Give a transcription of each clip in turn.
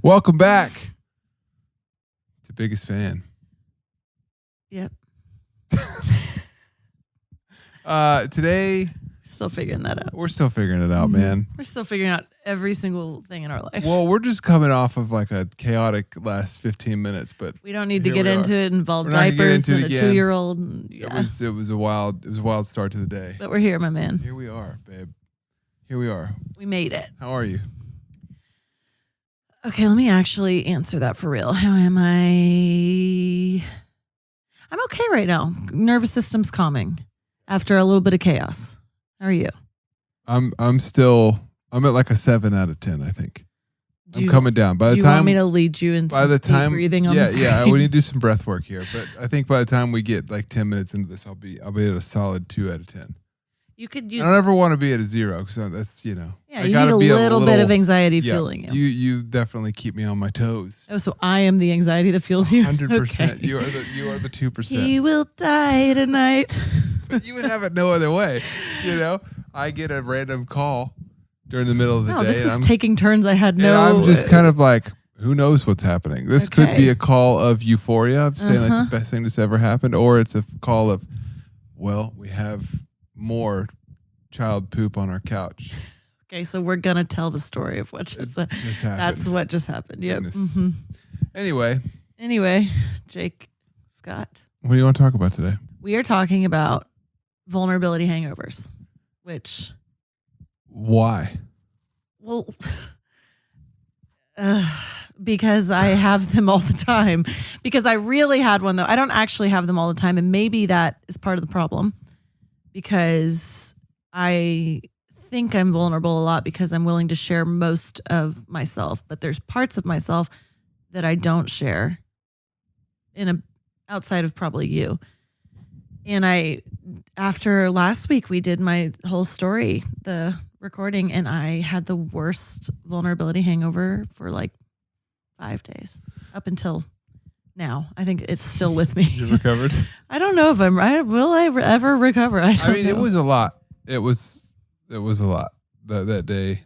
Welcome back to Biggest Fan. Yep. Today, Still figuring that out. we're still figuring it out, man. We're still figuring out every single thing in our life. Well, we're just coming off of like a chaotic last 15 minutes, but we don't need to here get we into are. it. Involve We're not gonna get diapers into it and a again. 2-year-old. Yeah. it was a wild start to the day. But we're here, my man. Here we are, babe. Here we are. We made it. How are you? Okay, let me actually answer that for real. How am I? I'm okay right now. Nervous system's calming after a little bit of chaos. How are you? I'm at like a 7 out of 10, I think. I'm coming down. By the you time want me to lead you into deep breathing on the screen? Yeah, we need to do some breath work here. But I think by the time we get like 10 minutes into this, I'll be at a solid 2 out of 10. You could use. I don't ever want to be at a 0 because that's Yeah, I you gotta need be a little bit of anxiety fueling you. You definitely keep me on my toes. Oh, so I am the anxiety that fuels you. 100%. Okay. You are the 2%. He will die tonight. But you would have it no other way. I get a random call during the middle of the day. This is and taking turns. I had and I'm just kind of like, who knows what's happening? This could be a call of euphoria, of saying like the best thing that's ever happened, or it's a call of, well, we have more child poop on our couch. Okay, so we're gonna tell the story of what just happened. That's what just happened. Yep. Mm-hmm. Anyway, Jake Scott. What do you want to talk about today? We are talking about vulnerability hangovers, which. Why? Well, because I have them all the time. Because I really had one, though. I don't actually have them all the time. And maybe that is part of the problem. Because I think I'm vulnerable a lot because I'm willing to share most of myself. But there's parts of myself that I don't share outside of probably you. And after last week, we did my whole story, the recording, and I had the worst vulnerability hangover for like 5 days up until now. I think it's still with me. You recovered? I don't know if will I ever recover? I mean, it was a lot. It was a lot that day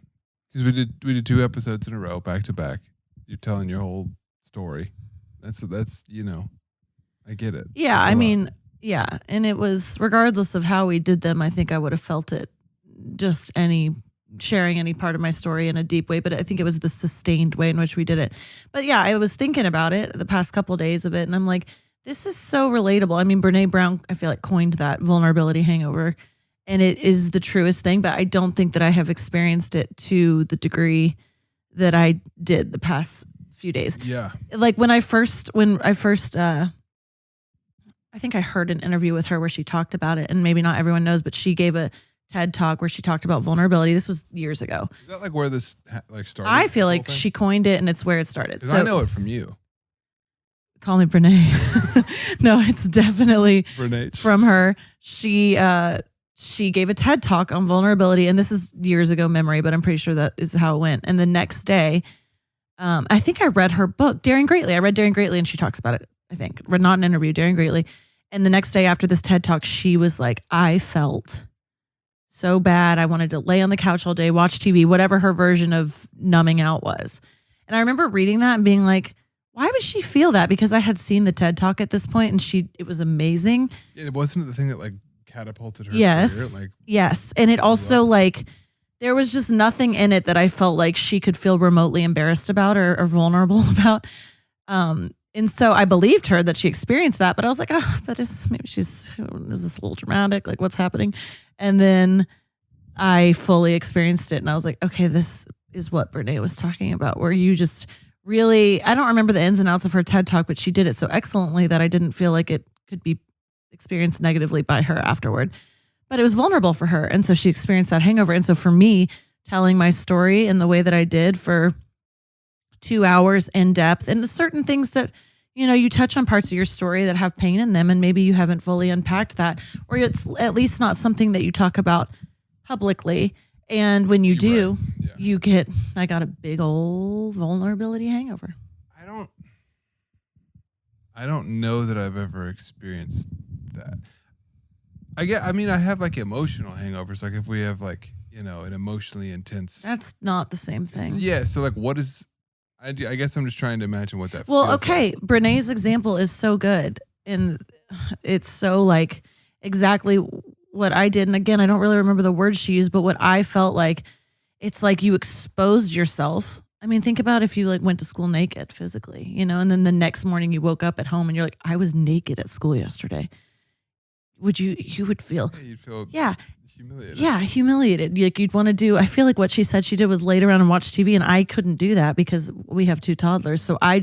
because we did 2 episodes in a row back to back. You're telling your whole story. That's I get it. Yeah, I mean. Yeah, and it was, regardless of how we did them, I think I would have felt it, just sharing any part of my story in a deep way, but I think it was the sustained way in which we did it. But yeah, I was thinking about it the past couple of days of it, and I'm like, this is so relatable. I mean, Brene Brown, I feel like, coined that vulnerability hangover, and it is the truest thing, but I don't think that I have experienced it to the degree that I did the past few days. Yeah. Like when I first I think I heard an interview with her where she talked about it, and maybe not everyone knows, but she gave a TED talk where she talked about vulnerability. This was years ago. Is that like where this started? I feel like she coined it, and it's where it started. So I know it from you. Call me Brene. No, it's definitely Brene from her. She gave a TED talk on vulnerability, and this is years ago memory, but I'm pretty sure that is how it went. And the next day, I think I read her book, Daring Greatly. I read Daring Greatly, and she talks about it. I think, not an interview, Daring Greatly. And the next day after this TED talk, she was like, I felt so bad. I wanted to lay on the couch all day, watch TV, whatever her version of numbing out was. And I remember reading that and being like, why would she feel that? Because I had seen the TED talk at this point, and it was amazing. It wasn't the thing that like catapulted her career. Yes. And it also like, there was just nothing in it that I felt like she could feel remotely embarrassed about or vulnerable about. And so I believed her that she experienced that, but I was like, but is this a little dramatic? Like, what's happening? And then I fully experienced it, and I was like, okay, this is what Brene was talking about, where you just really, I don't remember the ins and outs of her TED talk, but she did it so excellently that I didn't feel like it could be experienced negatively by her afterward. But it was vulnerable for her, and so she experienced that hangover. And so for me, telling my story in the way that I did for 2 hours in depth, and certain things that, you touch on parts of your story that have pain in them, and maybe you haven't fully unpacked that, or it's at least not something that you talk about publicly. And when you do, I got a big old vulnerability hangover. I don't know that I've ever experienced that. I have like emotional hangovers. Like if we have like, an emotionally intense. That's not the same thing. Yeah. So like, what is I guess I'm just trying to imagine what that Well, feels okay. like. Brene's example is so good. And it's so like exactly what I did. And again, I don't really remember the words she used, but what I felt like, it's like you exposed yourself. I mean, think about if you like went to school naked physically, you know, and then the next morning you woke up at home and you're like, I was naked at school yesterday. You would feel, Yeah, you'd feel humiliated. Yeah, humiliated. Like you'd want to do, I feel like what she said she did was lay around and watch TV, and I couldn't do that because we have 2 toddlers. So I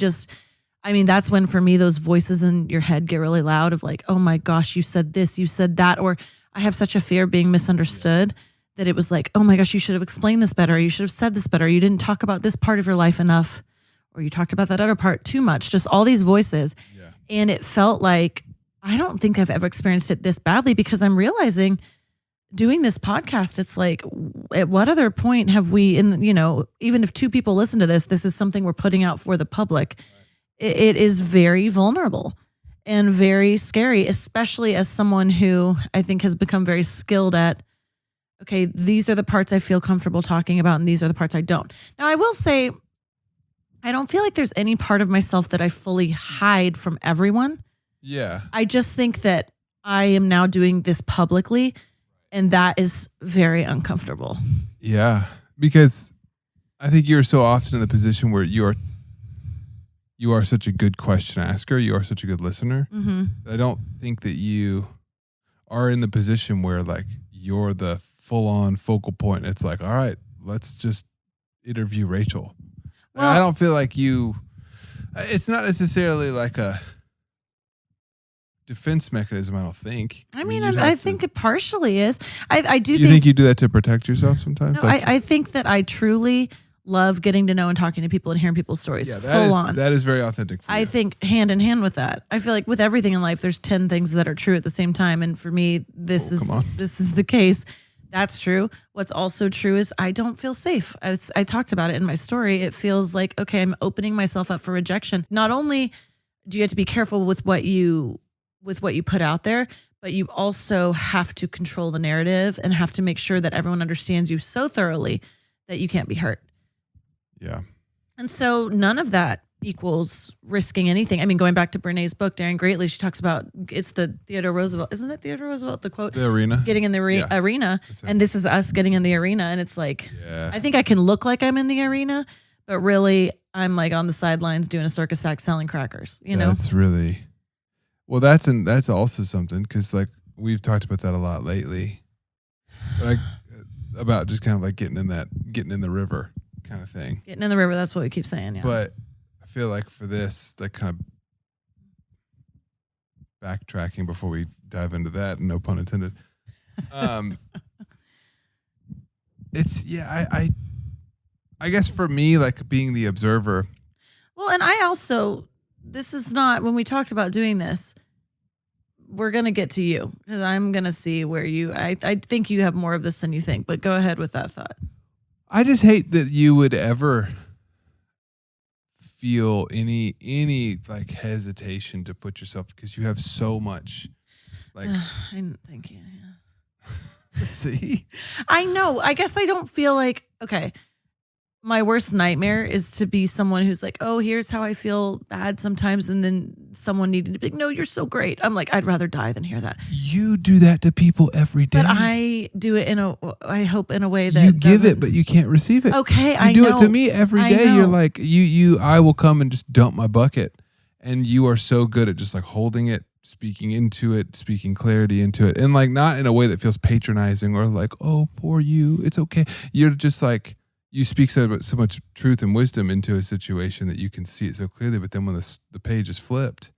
mean, that's when for me, those voices in your head get really loud of like, oh my gosh, you said this, you said that. Or I have such a fear of being misunderstood that it was like, oh my gosh, you should have explained this better. You should have said this better. You didn't talk about this part of your life enough, or you talked about that other part too much. Just all these voices. Yeah. And it felt like, I don't think I've ever experienced it this badly, because I'm realizing doing this podcast, it's like, at what other point have we, even if 2 people listen to this, this is something we're putting out for the public. It is very vulnerable and very scary, especially as someone who I think has become very skilled at, okay, these are the parts I feel comfortable talking about, and these are the parts I don't. Now, I will say, I don't feel like there's any part of myself that I fully hide from everyone. Yeah. I just think that I am now doing this publicly, and that is very uncomfortable. Yeah. Because I think you're so often in the position where you are such a good question asker. You are such a good listener. Mm-hmm. I don't think that you are in the position where like you're the full on focal point. It's like, all right, let's just interview Rachel. Well, I don't feel like it's not necessarily like a defense mechanism, I don't think. I mean, I think it partially is. I do you think you do that to protect yourself sometimes? No, I think that I truly love getting to know and talking to people and hearing people's stories. Yeah, full on. That is very authentic for you. I think hand in hand with that. I feel like with everything in life, there's 10 things that are true at the same time. And for me, this is the case. That's true. What's also true is I don't feel safe. I talked about it in my story. It feels like, okay, I'm opening myself up for rejection. Not only do you have to be careful with what you put out there, but you also have to control the narrative and have to make sure that everyone understands you so thoroughly that you can't be hurt. Yeah. And so none of that equals risking anything. I mean, going back to Brene's book, Daring Greatly, she talks about, it's the Theodore Roosevelt, isn't it Theodore Roosevelt, the quote? The arena. Getting in the arena. And this is us getting in the arena. And it's like, I think I can look like I'm in the arena, but really I'm like on the sidelines doing a circus act selling crackers, you know? That's really, well, that's also something, because like we've talked about that a lot lately, but about just kind of like getting in the river kind of thing. Getting in the river, that's what we keep saying, yeah. But I feel like for this, like kind of backtracking before we dive into that, no pun intended. It's I guess for me, like being the observer. Well, and I also, this is not, when we talked about doing this, we're going to get to you, because I'm going to see where I think you have more of this than you think, but go ahead with that thought. I just hate that you would ever feel any like hesitation to put yourself, because you have so much like thank you. Yeah. See? I know. I guess I don't feel like, okay, my worst nightmare is to be someone who's like, oh, here's how I feel bad sometimes. And then someone needed to be like, no, you're so great. I'm like, I'd rather die than hear that. You do that to people every day. But I do it I hope in a way that you give it, but you can't receive it. Okay, I know. You do it to me every day. You're like, I will come and just dump my bucket. And you are so good at just like holding it, speaking into it, speaking clarity into it. And like, not in a way that feels patronizing or like, oh, poor you, it's okay. You're just like, you speak so much truth and wisdom into a situation that you can see it so clearly. But then when the page is flipped.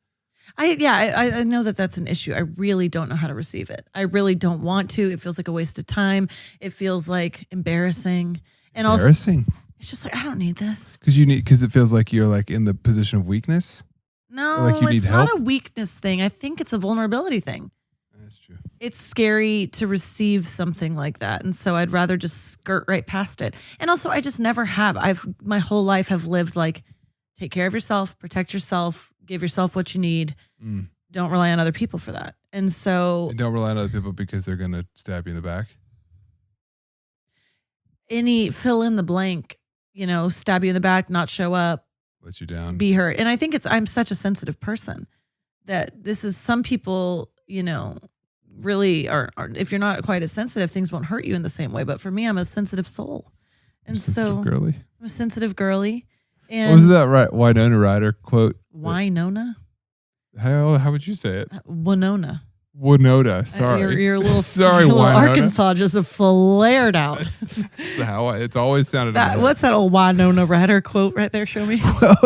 I know that that's an issue. I really don't know how to receive it. I really don't want to. It feels like a waste of time. It feels like embarrassing. And embarrassing. Also, it's just like, I don't need this. Because it feels like you're like in the position of weakness. No, like you need it's help? not a weakness thing. I think it's a vulnerability thing. That's true. It's scary to receive something like that. And so I'd rather just skirt right past it. And also, I just never have. My whole life have lived like, take care of yourself, protect yourself, give yourself what you need. Don't rely on other people for that. And so. And don't rely on other people because they're going to stab you in the back. Any fill in the blank, stab you in the back, not show up, let you down, be hurt. And I think I'm such a sensitive person that this is some people, really are if you're not quite as sensitive, things won't hurt you in the same way. But for me, I'm a sensitive soul. And girly. I'm a sensitive girly. And wasn't that right? Winona Ryder quote. Winona? How would you say it? Winona. Sorry. Your little, sorry, your little Winona. Arkansas just flared out. That's how it's always sounded. What's that old Winona Ryder quote right there? Show me. Well,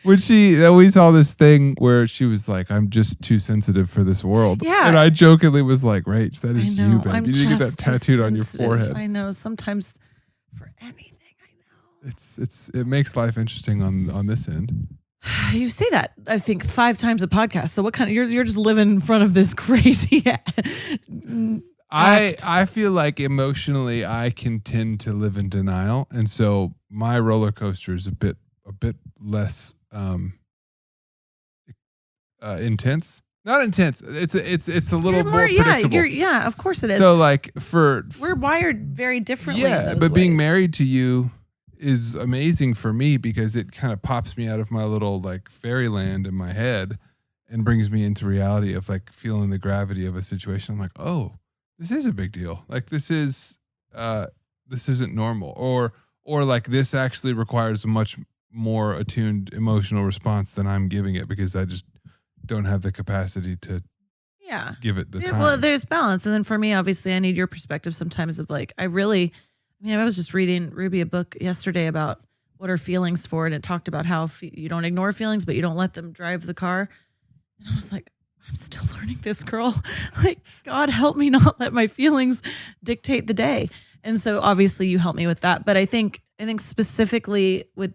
when she always saw this thing where she was like, I'm just too sensitive for this world. Yeah. And I jokingly was like, Rach, that is you, babe. You need to get that tattooed on your forehead. I know. Sometimes for anything, I know. It makes life interesting on this end. You say that, I think, 5 times a podcast. So what kind of you're just living in front of this crazy I feel like emotionally I can tend to live in denial, and so my roller coaster is a bit less intense. Not intense. It's a little more predictable. Yeah, of course it is. So like we're wired very differently. Yeah, but being married to you is amazing for me because it kind of pops me out of my little like fairyland in my head and brings me into reality of like feeling the gravity of a situation. I'm like, oh, this is a big deal. Like this isn't normal, or like this actually requires a much more attuned emotional response than I'm giving it because I just don't have the capacity to give it the time. Well, there's balance. And then for me, obviously I need your perspective sometimes of like, I was just reading Ruby a book yesterday about what are feelings for, and it talked about how you don't ignore feelings, but you don't let them drive the car. And I was like, I'm still learning this, girl. Like, God help me not let my feelings dictate the day. And so obviously you helped me with that. But I think specifically with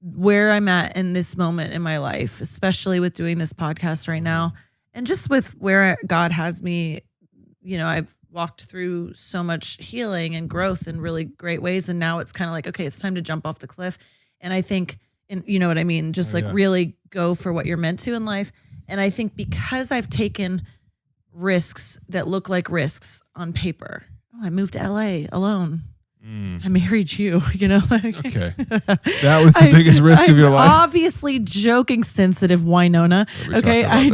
where I'm at in this moment in my life, especially with doing this podcast right now, and just with where God has me, I've walked through so much healing and growth in really great ways. And now it's kind of like, okay, it's time to jump off the cliff. And I think, and you know what I mean? Just really go for what you're meant to in life. And I think because I've taken risks that look like risks on paper. I moved to LA alone. I married you, Like, okay. That was the biggest risk of your life. Obviously joking, sensitive Winona. Okay. I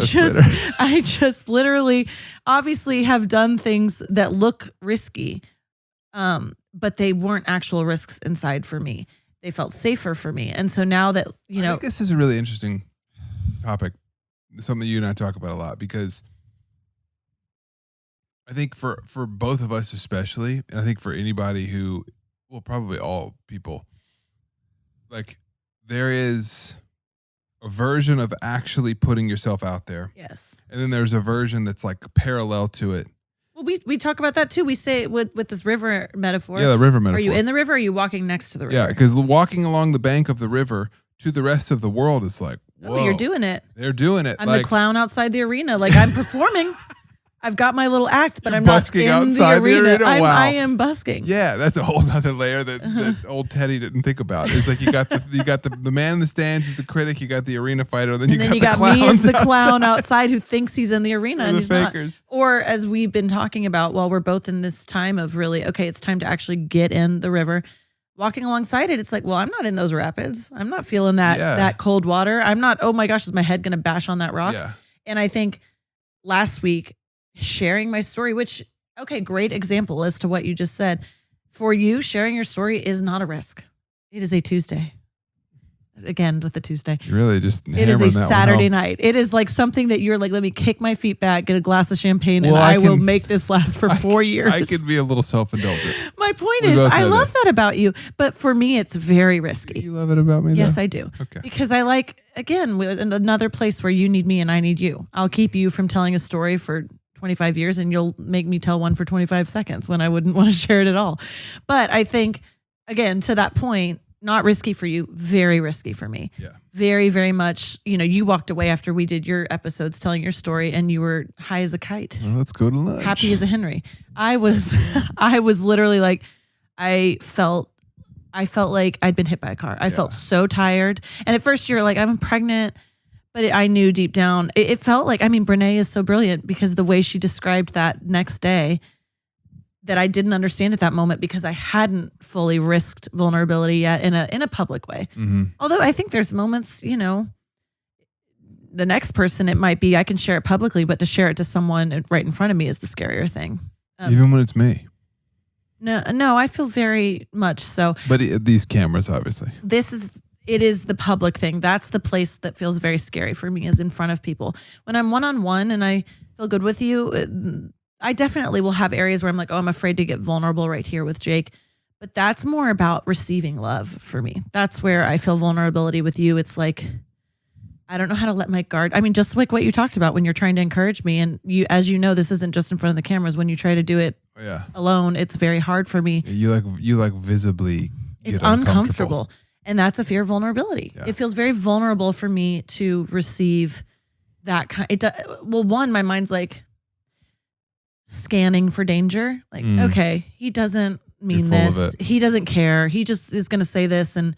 just literally obviously have done things that look risky. But they weren't actual risks inside for me. They felt safer for me. And so now that, I think this is a really interesting topic, something you and I talk about a lot, because I think for both of us especially, and I think for anybody who, well, probably all people, like there is a version of actually putting yourself out there. Yes. And then there's a version that's like parallel to it. Well, we talk about that too. We say with this river metaphor. Yeah, the river metaphor. Are you in the river or are you walking next to the river? Yeah, because walking along the bank of the river to the rest of the world is like, whoa. Oh, you're doing it. They're doing it. I'm the clown outside the arena. Like I'm performing. I've got my little act, but I'm not in the arena. Wow. I am busking. Yeah, that's a whole other layer that old Teddy didn't think about. It's like you got the man in the stands who's the critic, you got the arena fighter, and then you got me as the clown outside who thinks he's in the arena and he's fakers. Not. Or as we've been talking about, while we're both in this time of really, okay, it's time to actually get in the river. Walking alongside it, it's like, well, I'm not in those rapids. I'm not feeling that cold water. I'm not, oh my gosh, is my head going to bash on that rock? Yeah. And I think last week, sharing my story, which, okay, great example as to what you just said. For you, sharing your story is not a risk. It is a Tuesday. Again, with the Tuesday. You really just it is a Saturday night. It is like something that you're like, let me kick my feet back, get a glass of champagne, and I will make this last for 4 years. I could be a little self-indulgent. My point is, I love that about you, but for me, it's very risky. You love it about me, though? Yes, I do. Okay. Because I like, again, another place where you need me and I need you. I'll keep you from telling a story for 25 years and you'll make me tell one for 25 seconds when I wouldn't want to share it at all. But I think, again, to that point, not risky for you, very risky for me. Yeah. Very, very much. You walked away after we did your episodes telling your story and you were high as a kite. Well, let's go to lunch. Happy as a Henry. I was literally like, I felt like I'd been hit by a car. I felt so tired. And at first you're like, I'm pregnant. But I knew deep down, it felt like, Brene is so brilliant because the way she described that next day, that I didn't understand at that moment because I hadn't fully risked vulnerability yet in a public way. Mm-hmm. Although I think there's moments, you know, the next person, it might be I can share it publicly, but to share it to someone right in front of me is the scarier thing. Even when it's me. No, I feel very much so. But these cameras, obviously. It is the public thing. That's the place that feels very scary for me, is in front of people. When I'm one-on-one and I feel good with you, I definitely will have areas where I'm like, oh, I'm afraid to get vulnerable right here with Jake. But that's more about receiving love for me. That's where I feel vulnerability with you. It's like, I don't know how to let my guard. I mean, just like what you talked about when you're trying to encourage me. And you, as you know, this isn't just in front of the cameras. When you try to do it alone, it's very hard for me. You like visibly it's uncomfortable. And that's a fear of vulnerability. Yeah. It feels very vulnerable for me to receive that kind. Well, one, my mind's like scanning for danger. Like, okay, he doesn't mean this. He doesn't care. He just is going to say this, and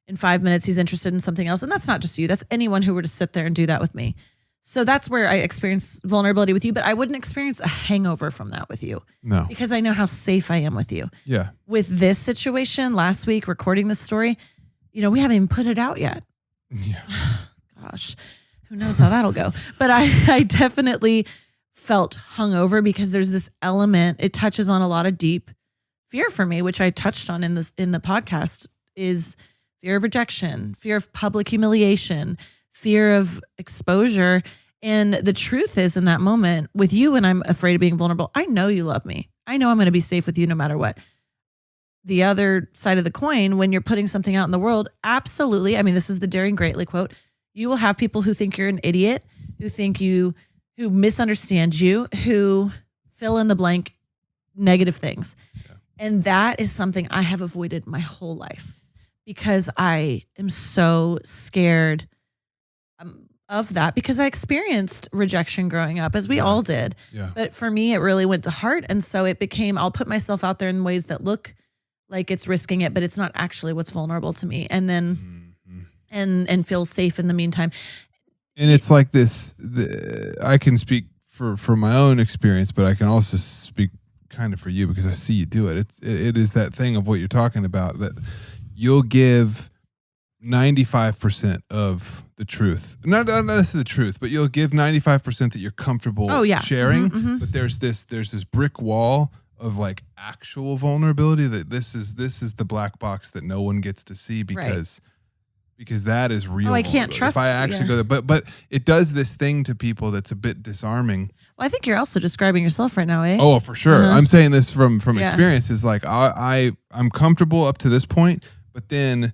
in 5 minutes he's interested in something else. And that's not just you. That's anyone who were to sit there and do that with me. So that's where I experience vulnerability with you. But I wouldn't experience a hangover from that with you. No, because I know how safe I am with you. Yeah. With this situation last week, recording this story. You know, we haven't even put it out yet. Yeah. Gosh, who knows how that'll go. But I definitely felt hungover because there's this element, it touches on a lot of deep fear for me, which I touched on in the podcast, is fear of rejection, fear of public humiliation, fear of exposure. And the truth is, in that moment with you, when I'm afraid of being vulnerable, I know you love me. I know I'm going to be safe with you no matter what. The other side of the coin, when you're putting something out in the world, absolutely. I mean, this is the Daring Greatly quote. You will have people who think you're an idiot, who misunderstand you, who fill in the blank negative things. Yeah. And that is something I have avoided my whole life because I am so scared of that, because I experienced rejection growing up, as we all did. Yeah. But for me, it really went to heart. And so it became, I'll put myself out there in ways that look like it's risking it, but it's not actually what's vulnerable to me. And then, and feel safe in the meantime. And it's like this, I can speak for my own experience, but I can also speak kind of for you because I see you do it. It is that thing of what you're talking about, that you'll give 95% of the truth. Not necessarily the truth, but you'll give 95% that you're comfortable sharing. Mm-hmm. But there's this brick wall of like actual vulnerability, that this is the black box that no one gets to see because that is real. Oh, I can't trust. If I actually go there, but it does this thing to people that's a bit disarming. Well, I think you're also describing yourself right now, eh? Oh, for sure. I'm saying this from experience. Is like I'm comfortable up to this point, but then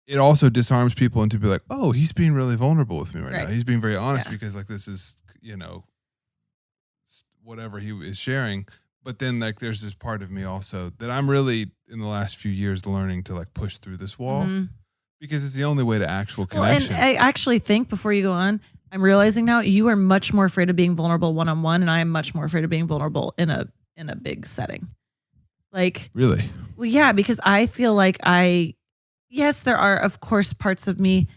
it also disarms people into be like, oh, he's being really vulnerable with me right now. He's being very honest because like this is, you know, whatever he is sharing. But then like there's this part of me also that I'm really in the last few years learning to like push through this wall because it's the only way to actual connection. Well, and I actually think, before you go on, I'm realizing now you are much more afraid of being vulnerable one-on-one, and I am much more afraid of being vulnerable in a big setting. Like, really? Well, yeah, because I feel like yes, there are of course parts of me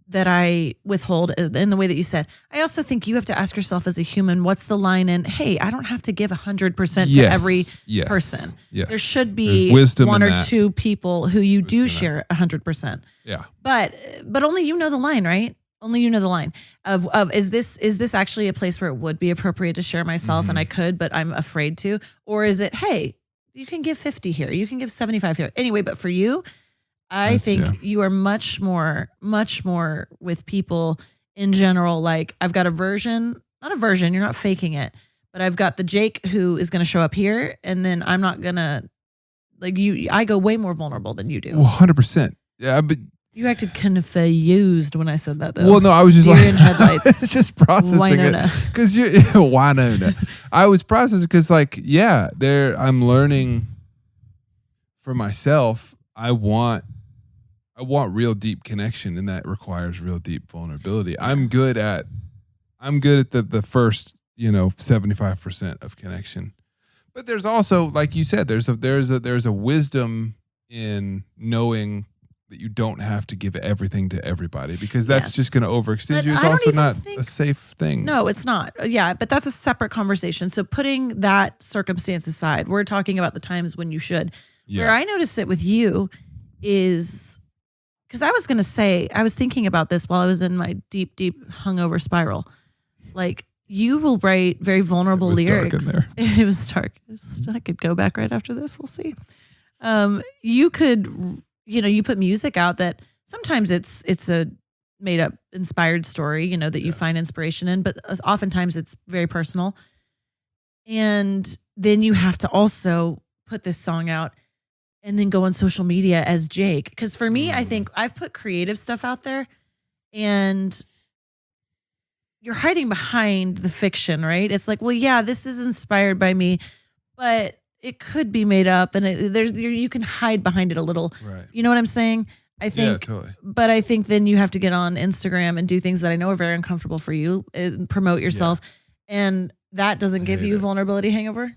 that I withhold in the way that you said. I also think you have to ask yourself as a human, what's the line in, hey, I don't have to give 100% to every person. Yes. There should be one or two people who you do share 100%. Yeah. But only you know the line, right? Only you know the line of is this actually a place where it would be appropriate to share myself and I could, but I'm afraid to? Or is it, hey, you can give 50 here, you can give 75 here. Anyway, but for you, I think you are much more with people in general. Like, I've got not a version, you're not faking it, but I've got the Jake who is going to show up here, and then I'm not going to, like, I go way more vulnerable than you do. 100%. Yeah, but you acted confused when I said that, though. Well, no, I was just Deer in headlights. just processing it. Because Winona. I was processing because, like, I'm learning for myself. I want real deep connection, and that requires real deep vulnerability. I'm good at the first, 75% of connection. But there's also, like you said, there's a wisdom in knowing that you don't have to give everything to everybody, because that's Yes. just going to overextend But you. It's I don't also even not think- a safe thing. No, it's not. Yeah, but that's a separate conversation. So putting that circumstance aside, we're talking about the times when you should. Yeah. Where I notice it with you is because I was going to say, I was thinking about this while I was in my deep, deep hungover spiral. Like, you will write very vulnerable It was lyrics. dark in there. It was dark. I could go back right after this. We'll see. You could, you put music out that sometimes it's a made up inspired story, that you find inspiration in, but oftentimes it's very personal. And then you have to also put this song out and then go on social media as Jake. Because for me, I think I've put creative stuff out there and you're hiding behind the fiction, right? It's like, well, yeah, this is inspired by me, but it could be made up, and you can hide behind it a little. Right. You know what I'm saying? I think, yeah, totally. But I think then you have to get on Instagram and do things that I know are very uncomfortable for you, and promote yourself, and that doesn't give you vulnerability hangover.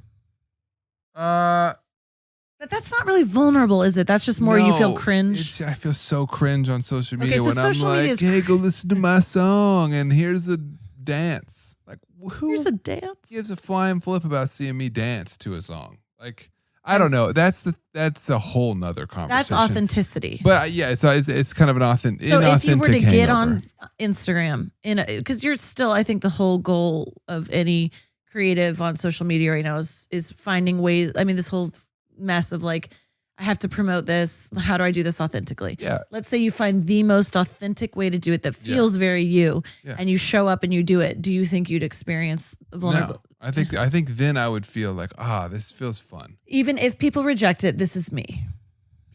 But that's not really vulnerable, is it? That's just more you feel cringe. I feel so cringe on social media so when I'm like, hey, go listen to my song and here's a dance. Like, here's a dance? Gives a flying flip about seeing me dance to a song? Like, I don't know. That's a whole nother conversation. That's authenticity. But yeah, it's kind of an authentic. So if you were to get on Instagram, because you're still, I think the whole goal of any creative on social media right now is finding ways. I mean, this whole mess of like, I have to promote this. How do I do this authentically? Yeah. Let's say you find the most authentic way to do it that feels very you, and you show up and you do it. Do you think you'd experience vulnerability? No, I think then I would feel like, this feels fun. Even if people reject it, this is me.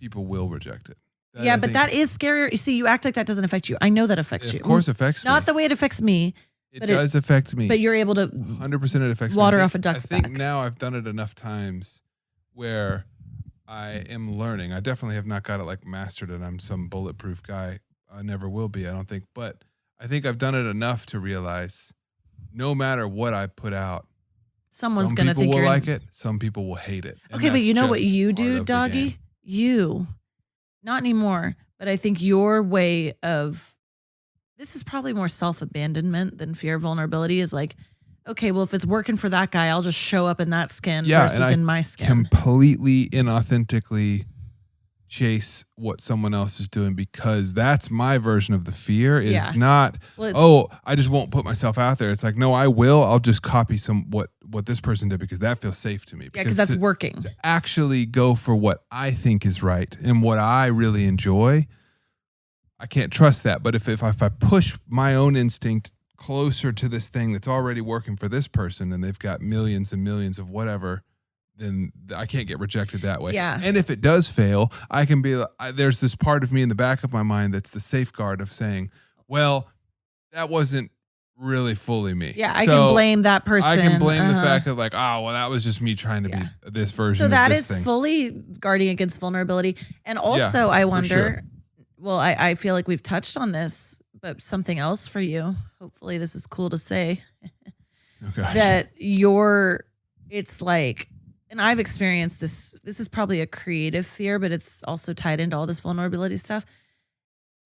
People will reject it. But that is scary. You see, you act like that doesn't affect you. I know that affects you. Of course, it affects me. Not the way it affects me. It does affect me. But you're able to 100% it affects water me. off a duck's back. I think now I've done it enough times where I am learning. I definitely have not got it like mastered and I'm some bulletproof guy. I never will be, I don't think. But I think I've done it enough to realize no matter what I put out, someone's going to think you're like it. Some people will hate it. Okay, but you know what you do, doggy? Not anymore. But I think your way of, this is probably more self-abandonment than fear of vulnerability, is like, okay, well, if it's working for that guy, I'll just show up in that skin versus in my skin. Completely inauthentically chase what someone else is doing, because that's my version of the fear. Is not, I just won't put myself out there. It's like, no, I will. I'll just copy what this person did because that feels safe to me. Yeah, because that's working. To actually go for what I think is right and what I really enjoy, I can't trust that. But if I push my own instinct closer to this thing that's already working for this person and they've got millions and millions of whatever, then I can't get rejected that way. Yeah. And if it does fail, I can be, there's this part of me in the back of my mind that's the safeguard of saying, well, that wasn't really fully me. Yeah, I can blame that person. I can blame the fact that like, well, that was just me trying to be this version of this thing. So that is fully guarding against vulnerability. And also I wonder, well, I feel like we've touched on this, but something else for you. Hopefully this is cool to say. Okay. That it's like, and I've experienced this is probably a creative fear, but it's also tied into all this vulnerability stuff.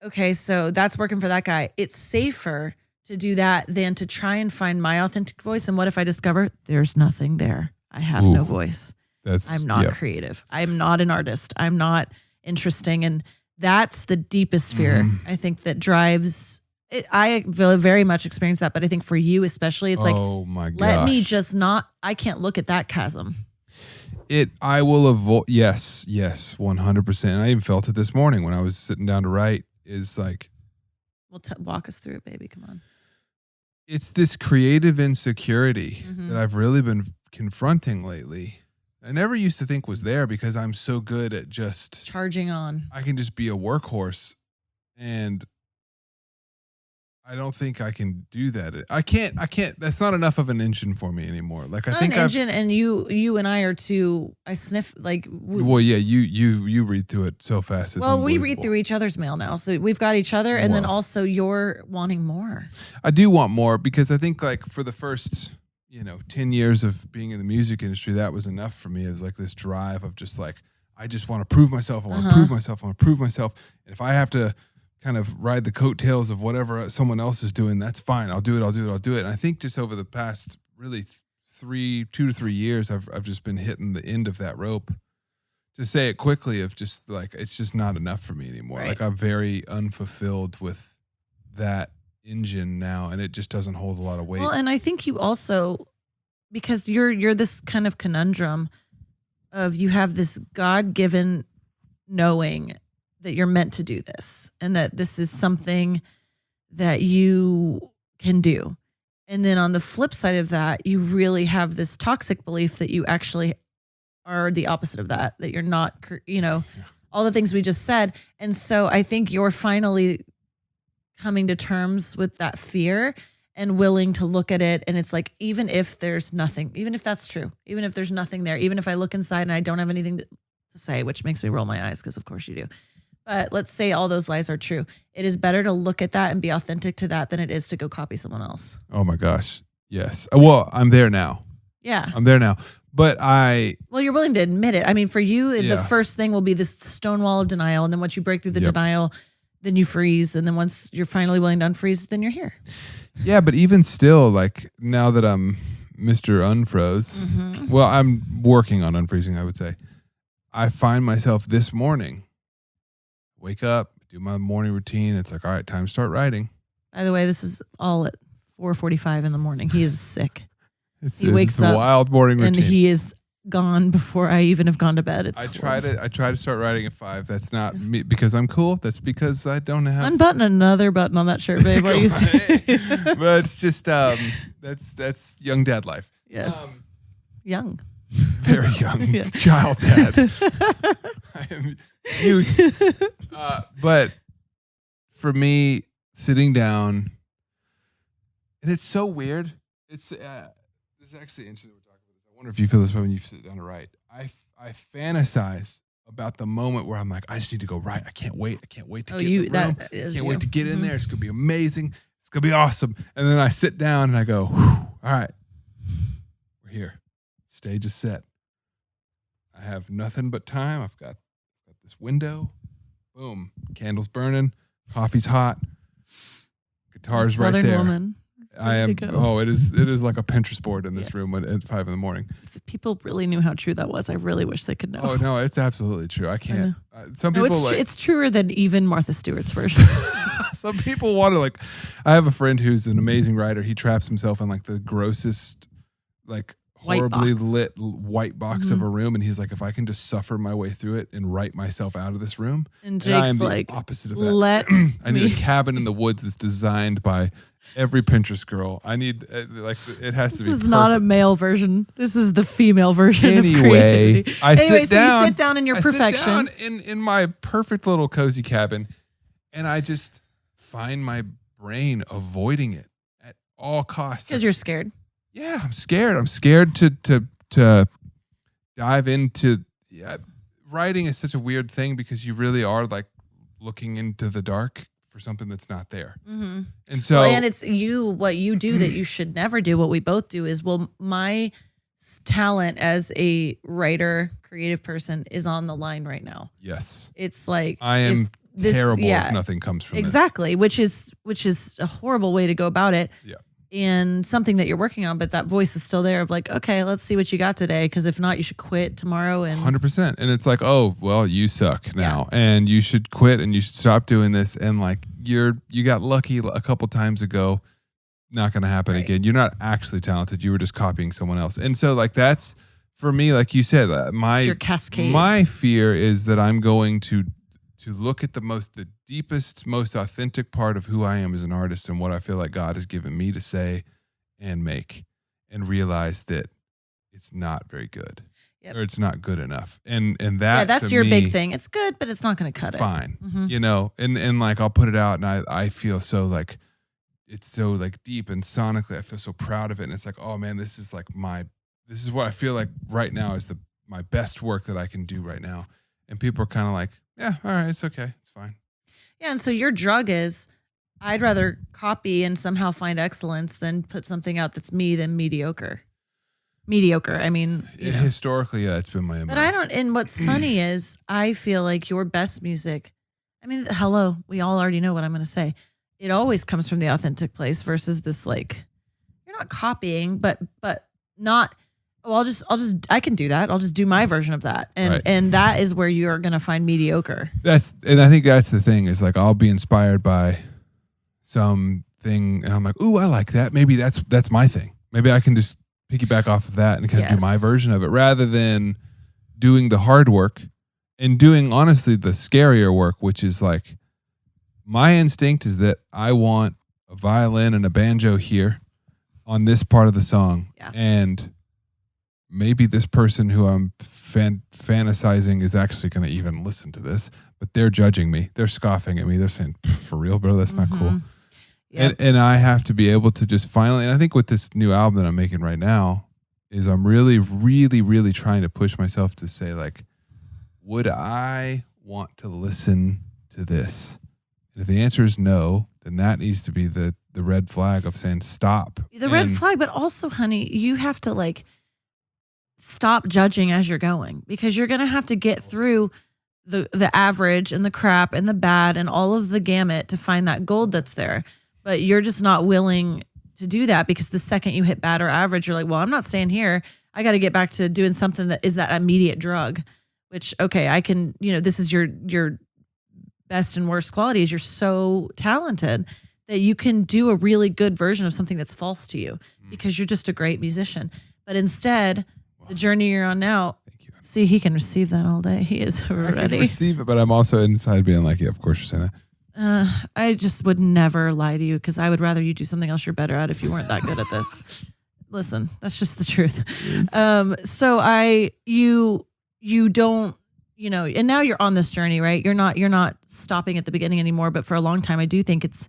Okay, so that's working for that guy. It's safer to do that than to try and find my authentic voice. And what if I discover there's nothing there? I have no voice. I'm not creative. I'm not an artist. I'm not interesting. And that's the deepest fear, I think, that drives it. I very much experience that. But I think for you especially, it's like, oh my gosh, let me just not, I can't look at that chasm. I will avoid, yes, 100%. I even felt it this morning when I was sitting down to write, is like, well, walk us through it, baby. Come on. It's this creative insecurity that I've really been confronting lately. I never used to think was there because I'm so good at just charging on. I can just be a workhorse, and I don't think I can do that. I can't. That's not enough of an engine for me anymore. Like I think an engine, and you and I are too. I sniff like. Well, yeah, you read through it so fast. Well, we read through each other's mail now, so we've got each other, and then also you're wanting more. I do want more because I think like for the first 10 years of being in the music industry, that was enough for me. It was like this drive of just like, I just want to prove myself. I want to prove myself. I want to prove myself. And if I have to kind of ride the coattails of whatever someone else is doing, that's fine. I'll do it. I'll do it. I'll do it. And I think just over the past really 2 to 3 years, I've just been hitting the end of that rope. To say it quickly, of just like, it's just not enough for me anymore. Right. Like I'm very unfulfilled with that engine now, and it just doesn't hold a lot of weight. Well, and I think you also, because you're this kind of conundrum of, you have this God-given knowing that you're meant to do this and that this is something that you can do. And then on the flip side of that, you really have this toxic belief that you actually are the opposite of that you're not, all the things we just said. And so I think you're finally coming to terms with that fear and willing to look at it. And it's like, even if there's nothing, even if that's true, even if there's nothing there, even if I look inside and I don't have anything to say, which makes me roll my eyes because of course you do. But let's say all those lies are true. It is better to look at that and be authentic to that than it is to go copy someone else. Oh my gosh. Yes. Well, I'm there now. Yeah. I'm there now. But well, you're willing to admit it. I mean, for you, the first thing will be this stone wall of denial. And then once you break through the denial, then you freeze. And then once you're finally willing to unfreeze, then you're here. Yeah. But even still, like now that I'm Mr. Unfroze, well, I'm working on unfreezing, I would say. I find myself this morning, wake up, do my morning routine. It's like, all right, time to start writing. By the way, this is all at 4:45 in the morning. He is sick. He wakes up, wild morning routine, and he is gone before I even have gone to bed. I try to start writing at 5. That's not me because I'm cool. That's because I don't have. Unbutton another button on that shirt, babe. What do you say? But it's just that's young dad life. Yes, young, very young, child dad. I am youth. But for me, sitting down, and it's so weird. It's this is actually interesting. We're talking about this. I wonder if you feel this way when you sit down to write. I fantasize about the moment where I'm like, I just need to go write. I can't wait. I can't wait to get in the room. I can't wait to get in there. It's gonna be amazing. It's gonna be awesome. And then I sit down and I go, all right, we're here. Stage is set. I have nothing but time. I've got this window. Boom. Candles burning. Coffee's hot. Guitar's right there. Southern woman. I am. Oh, it is like a Pinterest board in this room at 5 a.m. If people really knew how true that was, I really wish they could know. Oh no, it's absolutely true. I can't. Some people it's truer than even Martha Stewart's version. Some people want to like. I have a friend who's an amazing writer. He traps himself in like the grossest, like horribly lit white box of a room, and he's like, if I can just suffer my way through it and write myself out of this room, and Jake's I am the like, opposite of that. I need a cabin in the woods that's designed by every Pinterest girl. I need like it has to be. This is perfect. not a male version. This is the female version of So creativity. you sit down in your perfection. Sit down in my perfect little cozy cabin, and I just find my brain avoiding it at all costs. Because you're scared. Yeah, I'm scared. I'm scared to dive into. Yeah, writing is such a weird thing because you really are like looking into the dark for something that's not there. And so, and it's what you do that you should never do. What we both do is, my talent as a writer, creative person is on the line right now. Yes. It's like, I am terrible if nothing comes from exactly, this. which is a horrible way to go about it. Yeah. And something that you're working on, but that voice is still there of like, okay, let's see what you got today. Because if not, you should quit tomorrow. And 100%. And it's like, oh, well, you suck now, and you should quit, and you should stop doing this. And like, you got lucky a couple times ago. Not going to happen again. You're not actually talented. You were just copying someone else. And so like, that's for me, like you said, your cascade. My fear is that I'm going to look at the deepest, most authentic part of who I am as an artist and what I feel like God has given me to say and make, and realize that it's not very good, or it's not good enough. And that's your big thing. It's good, but it's not going to cut it. Fine. And like, I'll put it out and I feel so like, it's so like deep, and sonically I feel so proud of it. And it's like, oh man, this is what I feel like right now is my best work that I can do right now. And people are kind of like, yeah, all right, it's okay, it's fine. Yeah, and so your drug is, I'd rather copy and somehow find excellence than put something out that's me than mediocre. mediocre. I mean, historically, yeah, it's been my. But I don't. And what's funny is, I feel like your best music. I mean, hello, we all already know what I'm going to say. It always comes from the authentic place versus this like, you're not copying, but not. Oh, I can do that. I'll just do my version of that, and that is where you are going to find mediocre. And I think that's the thing is like I'll be inspired by something, and I'm like, ooh, I like that. Maybe that's my thing. Maybe I can just piggyback off of that and kind of do my version of it, rather than doing the hard work and doing honestly the scarier work, which is like my instinct is that I want a violin and a banjo here on this part of the song, and maybe this person who I'm fantasizing is actually going to even listen to this, but they're judging me. They're scoffing at me. They're saying, for real, bro, that's not cool. Yep. And I have to be able to just finally, and I think with this new album that I'm making right now, is I'm really, really, really trying to push myself to say, like, would I want to listen to this? And if the answer is no, then that needs to be the red flag of saying stop. The red flag, but also, honey, you have to like stop judging as you're going, because you're going to have to get through the average and the crap and the bad and all of the gamut to find that gold that's there. But you're just not willing to do that, because the second you hit bad or average, you're like, well, I'm not staying here. I got to get back to doing something that is that immediate drug, which, okay, I can, this is your best and worst qualities. You're so talented that you can do a really good version of something that's false to you because you're just a great musician. But instead, the journey you're on now, see, he can receive that all day. He is ready. I can receive it, but I'm also inside being like, yeah, of course you're saying that. I just would never lie to you, because I would rather you do something else you're better at if you weren't that good at this. Listen, that's just the truth. So you don't, and now you're on this journey, right? You're not stopping at the beginning anymore. But for a long time, I do think it's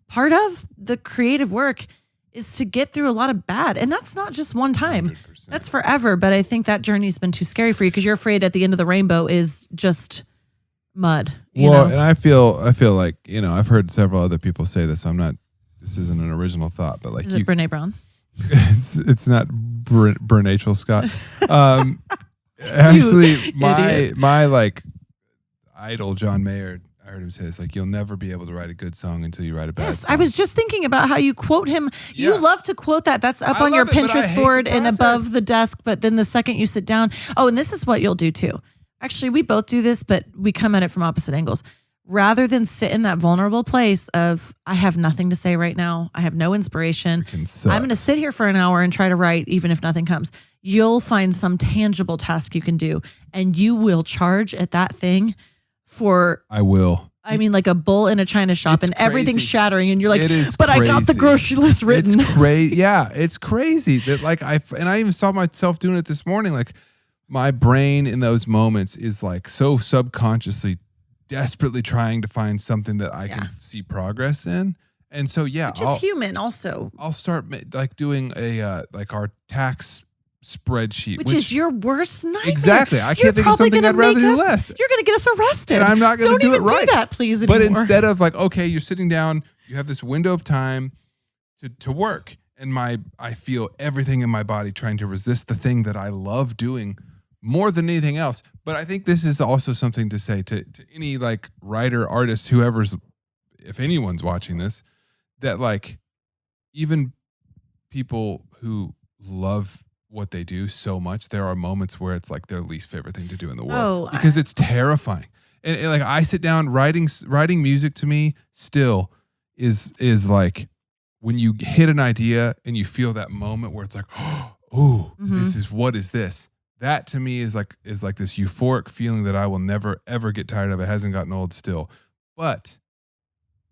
part of the creative work is to get through a lot of bad. And that's not just one time. 100%. That's forever. But I think that journey's been too scary for you, because you're afraid at the end of the rainbow is just mud. You know? And I feel like, I've heard several other people say this. This isn't an original thought, but like, is it Brene Brown? It's not Brene Scott. Actually, my like idol, John Mayer, I heard him say this, like, you'll never be able to write a good song until you write a bad song. I was just thinking about how you quote him. Yeah. You love to quote that. That's up on your Pinterest board and above the desk. But then the second you sit down, and this is what you'll do too. Actually, we both do this, but we come at it from opposite angles. Rather than sit in that vulnerable place of, I have nothing to say right now, I have no inspiration, I'm going to sit here for an hour and try to write even if nothing comes. You'll find some tangible task you can do, and you will charge at that thing for... I will. I mean, like a bull in a china shop, and everything's shattering, and you're like, but crazy. I got the grocery list written. It's crazy. Yeah, it's crazy that like I even saw myself doing it this morning. Like my brain in those moments is like so subconsciously desperately trying to find something that I can see progress in. And so, which is human also. I'll start like doing a like our tax spreadsheet, which is your worst nightmare. Exactly. I can't think of something I'd rather do less. You're going to get us arrested. And I'm not going to do it right. Don't even do that, please, anymore. But instead of like, okay, you're sitting down, you have this window of time to work, and I feel everything in my body trying to resist the thing that I love doing more than anything else. But I think this is also something to say to any like writer, artist, whoever's, if anyone's watching this, that like even people who love what they do so much, there are moments where it's like their least favorite thing to do in the world because it's terrifying. And like I sit down, writing music to me still is like when you hit an idea and you feel that moment where it's like, oh, what is this? That to me is like this euphoric feeling that I will never ever get tired of. It hasn't gotten old still. But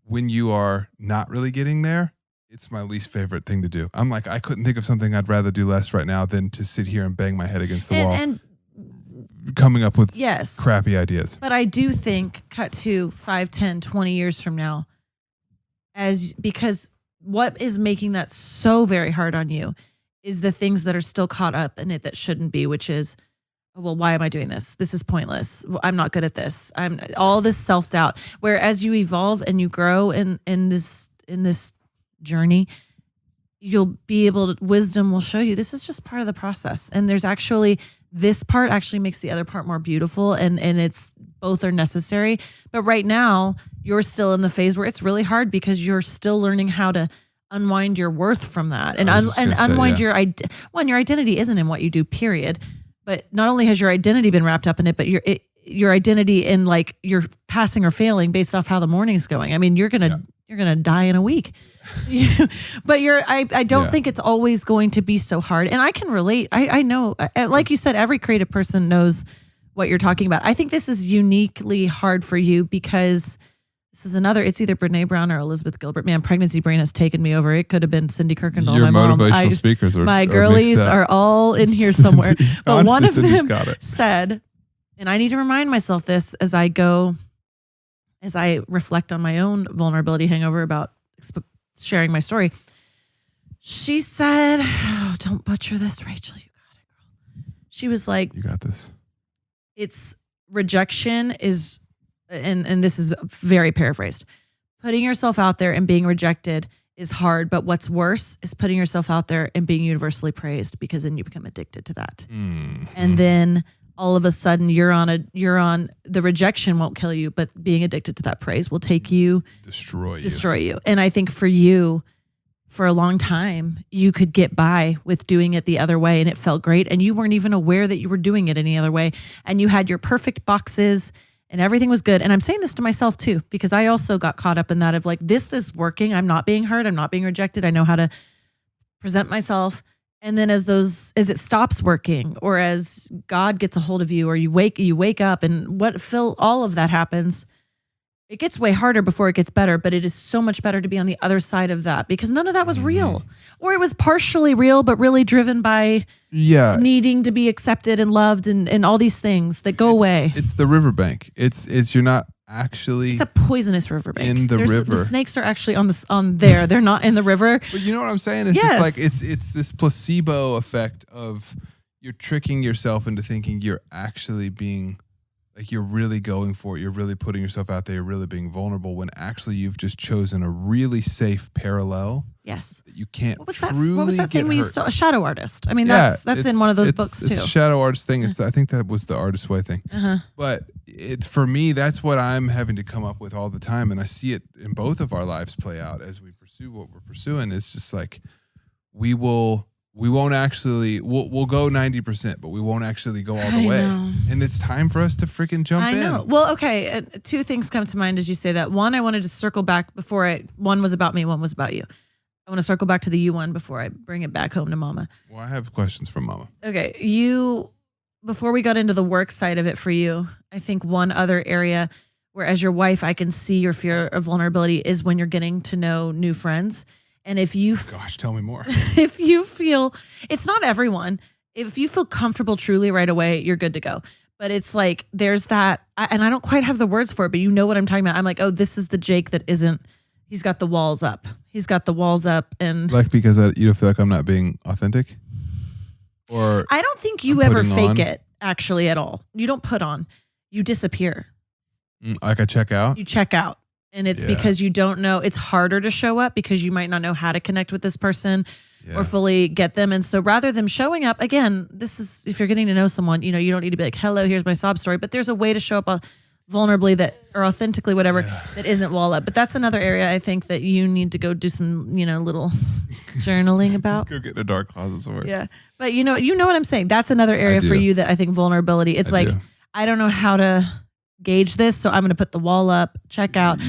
when you are not really getting there, it's my least favorite thing to do. I'm like, I couldn't think of something I'd rather do less right now than to sit here and bang my head against the wall and coming up with crappy ideas. But I do think cut to 5, 10, 20 years from now, because what is making that so very hard on you is the things that are still caught up in it that shouldn't be, which is, well, why am I doing this? This is pointless. I'm not good at this. I'm all this self-doubt. Whereas, you evolve and you grow in this journey, you'll find that you'll be able to, wisdom will show you this is just part of the process. And there's actually, this part actually makes the other part more beautiful, and it's both are necessary. But right now you're still in the phase where it's really hard because you're still learning how to unwind your worth from that and unwind your identity isn't in what you do, period. But not only has your identity been wrapped up in it, but your identity in like you're passing or failing based off how the morning's going. I mean, you're gonna die in a week. But I don't think it's always going to be so hard. And I can relate. I know, like you said, every creative person knows what you're talking about. I think this is uniquely hard for you because this is it's either Brene Brown or Elizabeth Gilbert. Man, pregnancy brain has taken me over. It could have been Cindy Kirkendall. Your my motivational mom. speakers my girlies are all in here somewhere. But one of them said, and I need to remind myself this as I reflect on my own vulnerability hangover about sharing my story. She said, don't butcher this, Rachel. You got it, girl. She was like, you got this. It's rejection is, and this is very paraphrased, putting yourself out there and being rejected is hard. But what's worse is putting yourself out there and being universally praised, because then you become addicted to that. Mm-hmm. And then all of a sudden you're on the rejection won't kill you, but being addicted to that praise will take you, destroy you. And I think for you, for a long time, you could get by with doing it the other way and it felt great. And you weren't even aware that you were doing it any other way. And you had your perfect boxes and everything was good. And I'm saying this to myself too, because I also got caught up in that of like, this is working. I'm not being hurt. I'm not being rejected. I know how to present myself. And then as it stops working, or as God gets a hold of you, or you wake up and all of that happens, it gets way harder before it gets better. But it is so much better to be on the other side of that, because none of that was real, or it was partially real, but really driven by needing to be accepted and loved and all these things that go away. It's the riverbank. It's you're not actually. It's a poisonous riverbank. In the river. The snakes are actually on there. They're not in the river. But you know what I'm saying? It's just like it's this placebo effect of you're tricking yourself into thinking you're actually being like, you're really going for it. You're really putting yourself out there. You're really being vulnerable, when actually you've just chosen a really safe parallel. Yes. That you can't What was get that thing we used to, a shadow artist? I mean, that's in one of those books too. It's a shadow artist thing. I think that was the Artist Way thing. But for me, that's what I'm having to come up with all the time. And I see it in both of our lives play out as we pursue what we're pursuing. It's just like, we'll go 90%, but we won't actually go all the way. And it's time for us to freaking jump in. I know. Well, okay. Two things come to mind as you say that. One, I wanted to circle back one was about me, one was about you. I want to circle back to the you one before I bring it back home to Mama. Well, I have questions from Mama. Okay. Before we got into the work side of it for you, I think one other area where, as your wife, I can see your fear of vulnerability is when you're getting to know new friends. And if you, tell me more. If you feel, it's not everyone. If you feel comfortable truly right away, you're good to go. But it's like, there's that, and I don't quite have the words for it, but you know what I'm talking about. I'm like, oh, this is the Jake that isn't, he's got the walls up. And like, because you don't feel like I'm not being authentic? Or I don't think you ever fake it actually at all. You don't put on, you disappear. Like I check out? You check out. And it's because you don't know, it's harder to show up because you might not know how to connect with this person or fully get them. And so rather than showing up, again, this is, if you're getting to know someone, you don't need to be like, hello, here's my sob story. But there's a way to show up vulnerably or authentically, whatever, that isn't wall up. But that's another area I think that you need to go do some, little journaling about. Go get in a dark closet somewhere. Yeah. But you know what I'm saying? That's another area for you that I think vulnerability, it's I don't know how to gauge this, so I'm going to put the wall up, check out,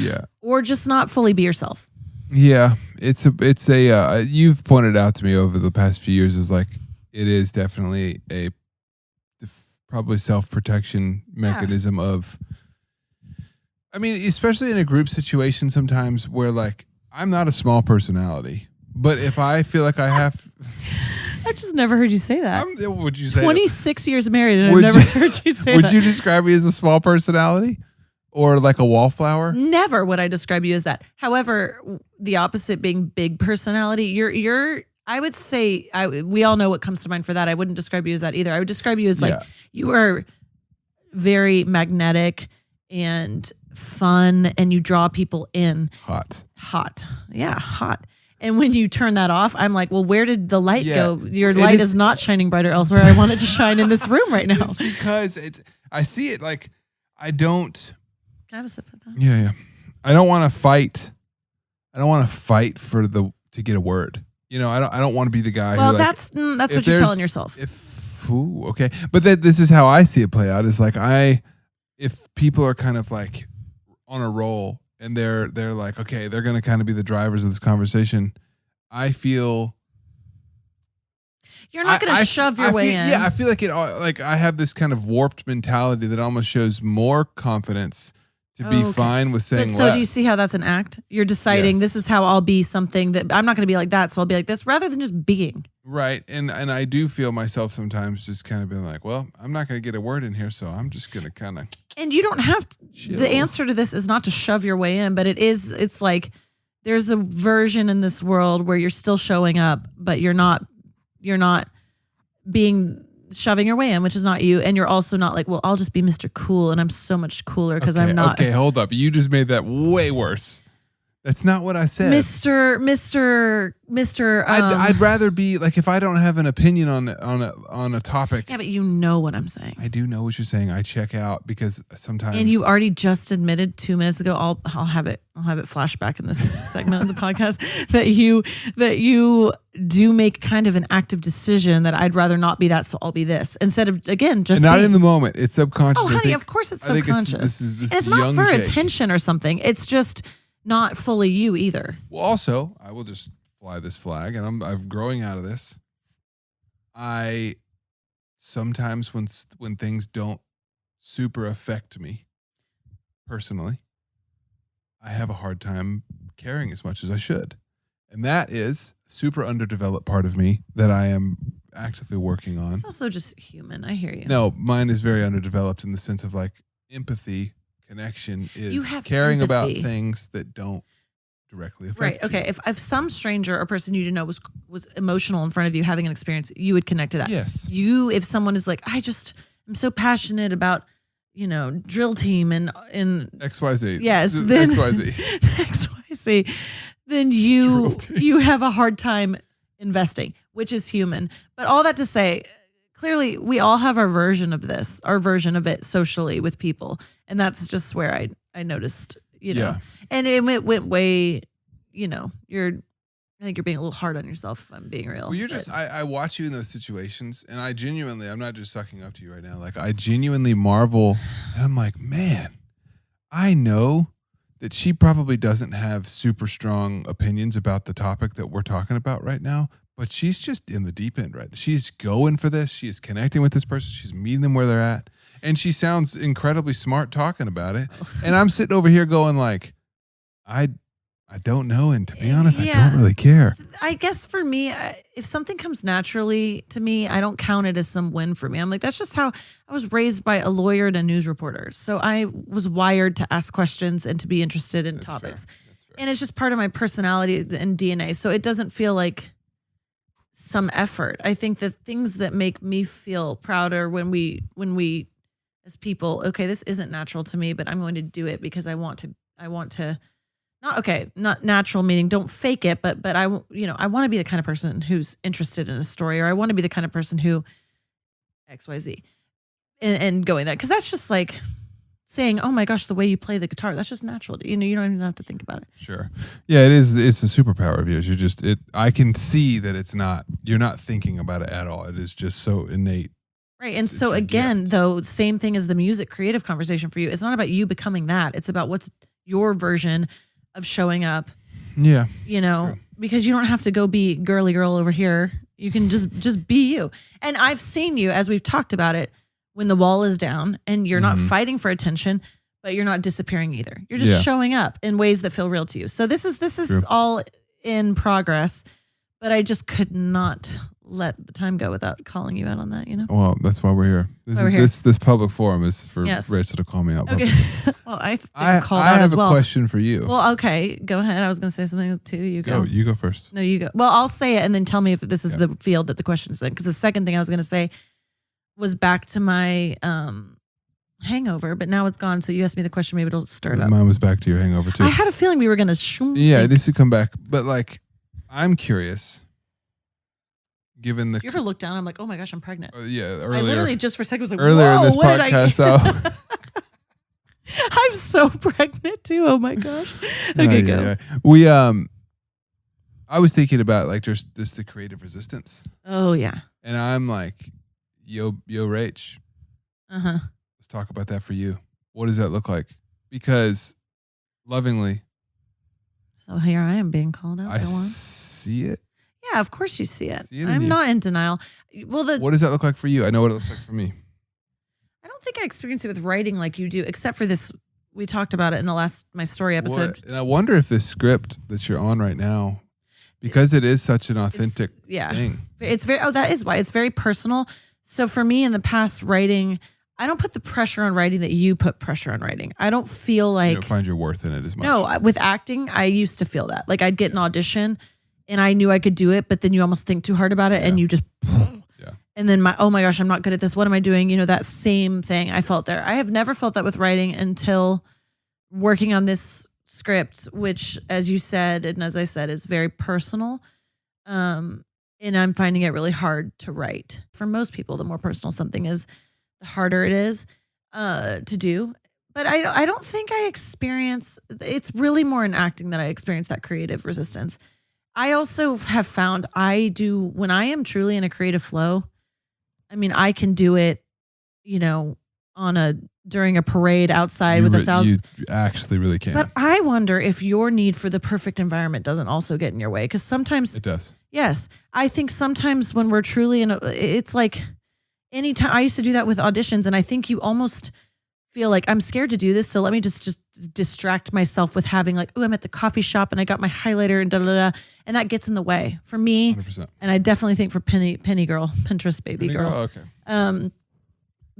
or just not fully be yourself. Yeah, it's a you've pointed out to me over the past few years is like, it is definitely a probably self-protection mechanism of, I mean, especially in a group situation sometimes where, like, I'm not a small personality, but if I feel like I have I've just never heard you say that. Would you say 26 years married and I've never heard you say that. Would you describe me as a small personality or like a wallflower? Never would I describe you as that. However, the opposite being big personality, you're I would say we all know what comes to mind for that. I wouldn't describe you as that either. I would describe you as like you are very magnetic and fun and you draw people in. Hot. Yeah, hot. And when you turn that off, I'm like, well, where did the light go? Your And light is not shining brighter elsewhere. I want it to shine in this room right now. It's because I see it like I don't. Can I have a sip of that? Yeah. I don't want to fight. I don't want to fight to get a word. You know, I don't want to be the guy. Well, who, that's what you're telling yourself. Okay, but this is how I see it play out. Is like if people are kind of like on a roll and they're like, okay, they're going to kind of be the drivers of this conversation. I feel you're not going to shove your way in. Yeah, I feel like I have this kind of warped mentality that almost shows more confidence to be fine with saying less. So do you see how that's an act? You're deciding this is how I'll be something that I'm not going to be like that, so I'll be like this rather than just being. Right. And I do feel myself sometimes just kind of being like, well, I'm not going to get a word in here, so I'm just going to kind of. And you don't have to. Chill. The answer to this is not to shove your way in, but it's like there's a version in this world where you're still showing up, but you're not shoving your way in, which is not you. And you're also not like, well, I'll just be Mr. Cool and I'm so much cooler because I'm not. Okay, hold up. You just made that way worse. That's not what I said. Mr. I'd rather be like, if I don't have an opinion on a topic. Yeah, but you know what I'm saying. I do know what you're saying. I check out because sometimes. And you already just admitted 2 minutes ago. I'll have it flashback in this segment of the podcast that you do make kind of an active decision that I'd rather not be that, so I'll be this instead of again just. And not in the moment. It's subconscious. Oh, honey, of course it's subconscious. It's not for attention or something. It's just. Not fully you either. Well, also, I will just fly this flag, and I'm growing out of this. I sometimes when things don't super affect me personally, I have a hard time caring as much as I should, and that is a super underdeveloped part of me that I am actively working on. It's also just human. I hear you. No, mine is very underdeveloped in the sense of like empathy. Connection is caring about things that don't directly affect you. Okay. If some stranger or person you didn't know was emotional in front of you having an experience, you would connect to that. Yes. If someone is like, I'm so passionate about, drill team and XYZ. Yes. Then XYZ. XYZ. Then you have a hard time investing, which is human. But all that to say, clearly we all have our version of it socially with people. And that's just where I noticed, and it went way, I think you're being a little hard on yourself if I'm being real. Well, I watch you in those situations and I'm not just sucking up to you right now. Like I genuinely marvel and I'm like, man, I know that she probably doesn't have super strong opinions about the topic that we're talking about right now, but she's just in the deep end, right? She's going for this. She is connecting with this person. She's meeting them where they're at. And she sounds incredibly smart talking about it. And I'm sitting over here going like, I don't know. And to be honest, I don't really care. I guess for me, if something comes naturally to me, I don't count it as some win for me. I'm like, that's just how I was raised by a lawyer and a news reporter. So I was wired to ask questions and to be interested in topics. And it's just part of my personality and DNA. So it doesn't feel like some effort. I think the things that make me feel prouder when we as people, okay, this isn't natural to me, but I'm going to do it because I want to not natural meaning don't fake it, but I want to be the kind of person who's interested in a story, or I want to be the kind of person who XYZ and going that, because that's just like saying, oh my gosh, the way you play the guitar, that's just natural. You don't even have to think about it. Sure. Yeah, it is. It's a superpower of yours. I can see that you're not thinking about it at all. It is just so innate. Right. And so again, though, same thing as the music creative conversation for you. It's not about you becoming that. It's about what's your version of showing up. Yeah. True. Because you don't have to go be girly girl over here. You can just be you. And I've seen you, as we've talked about it, when the wall is down and you're not fighting for attention, but you're not disappearing either. You're just showing up in ways that feel real to you. So this is all in progress, but I just could not let the time go without calling you out on that, Well, that's why we're here. This public forum is for Rachel to call me out. Okay. Well, I have a question for you. Well, okay, go ahead. I was going to say something too. You go. You go first. No, you go. Well, I'll say it and then tell me if this is the field that the question is in. Because the second thing I was going to say was back to my hangover, but now it's gone. So you asked me the question, maybe it'll stir it up. Mine was back to your hangover too. I had a feeling we were going to it needs to come back. But like, I'm curious. Given the, Do you ever look down? I'm like, oh my gosh, I'm pregnant. yeah. Earlier, I literally just for a second was like, earlier in whoa, this what podcast, did I? I'm so pregnant too. Oh my gosh. Okay, go. Yeah. We I was thinking about like just the creative resistance. Oh yeah. And I'm like, yo, Rach. Let's talk about that for you. What does that look like? Because lovingly. So here I am being called out. I see it. Yeah, of course you see it. See it I'm not in denial. Well, what does that look like for you? I know what it looks like for me. I don't think I experienced it with writing like you do, except for this. We talked about it in the last My Story episode. And I wonder if this script that you're on right now, because it is such an authentic thing. It's very, that is why it's very personal. So for me in the past writing, I don't put the pressure on writing that you put pressure on writing. I don't feel like. You don't find your worth in it as much. No, with acting, I used to feel that. Like I'd get an audition and I knew I could do it, but then you almost think too hard about it and you just. Yeah. And then oh my gosh, I'm not good at this. What am I doing? You know, that same thing I felt there. I have never felt that with writing until working on this script, which, as you said, and as I said, is very personal. And I'm finding it really hard to write. For most people, the more personal something is, the harder it is to do. But I don't think I experience, it's really more in acting that I experience that creative resistance. I also have found when I am truly in a creative flow, I mean, I can do it, you know, during a parade outside with 1,000. You actually really can. But I wonder if your need for the perfect environment doesn't also get in your way. Because sometimes it does. Yes. I think sometimes when we're truly it's like anytime I used to do that with auditions, and I think you almost feel like I'm scared to do this. So let me just distract myself with having like, oh, I'm at the coffee shop and I got my highlighter and da. And that gets in the way for me. 100%. And I definitely think for Penny girl, Pinterest baby girl. Okay.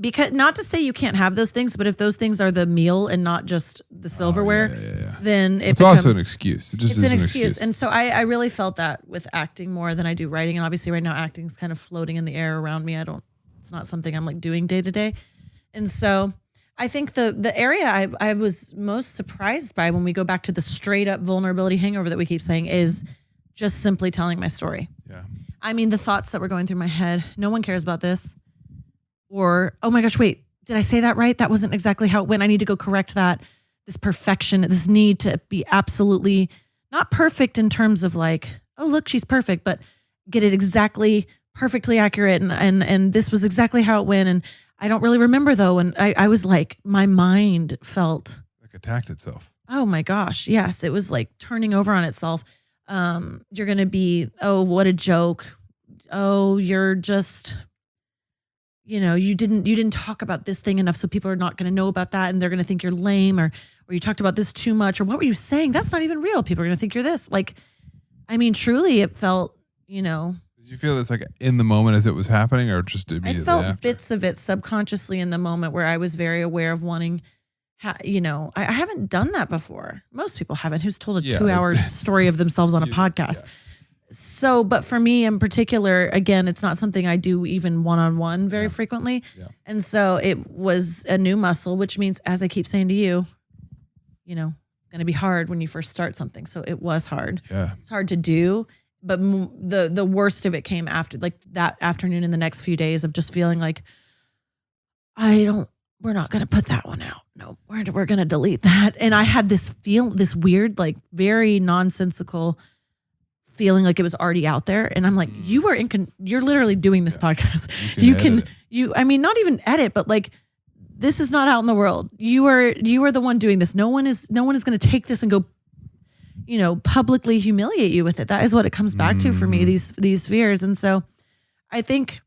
Because not to say you can't have those things, but if those things are the meal and not just the silverware, then it's also an excuse. It's an excuse. And so I really felt that with acting more than I do writing. And obviously right now acting's kind of floating in the air around me. It's not something I'm like doing day to day. And so I think the area I was most surprised by when we go back to the straight up vulnerability hangover that we keep saying is just simply telling my story. Yeah. I mean, the thoughts that were going through my head, no one cares about this. Or, oh my gosh, wait, did I say that right? That wasn't exactly how it went. I need to go correct that. This perfection, this need to be absolutely not perfect in terms of like, oh, look, she's perfect, but get it exactly perfectly accurate. And this was exactly how it went. And I don't really remember though. And I was like, my mind felt like attacked itself. Oh my gosh. Yes. It was like turning over on itself. You're going to be, oh, what a joke. Oh, you're just, you know, you didn't talk about this thing enough, so people are not going to know about that, and they're going to think you're lame, or you talked about this too much, or what were you saying? That's not even real. People are going to think you're this. Like, I mean, truly, it felt, you know. Did you feel this like in the moment as it was happening, or just immediately I felt after? bits of it subconsciously in the moment where I was very aware of wanting. You know, I haven't done that before. Most people haven't. Who's told a 2-hour story of themselves on a podcast? Yeah. So, but for me in particular, again, it's not something I do even one-on-one very frequently. Yeah. And so it was a new muscle, which means, as I keep saying to you, you know, it's going to be hard when you first start something. So it was hard. Yeah. It's hard to do. But the worst of it came after, like that afternoon in the next few days of just feeling like, we're not going to put that one out. No, we're going to delete that. And I had this weird, like very nonsensical feeling like it was already out there. And I'm like, you're literally doing this podcast. I mean, not even edit, but like, this is not out in the world. You are the one doing this. No one is going to take this and go, you know, publicly humiliate you with it. That is what it comes back to for me, these fears. And so I think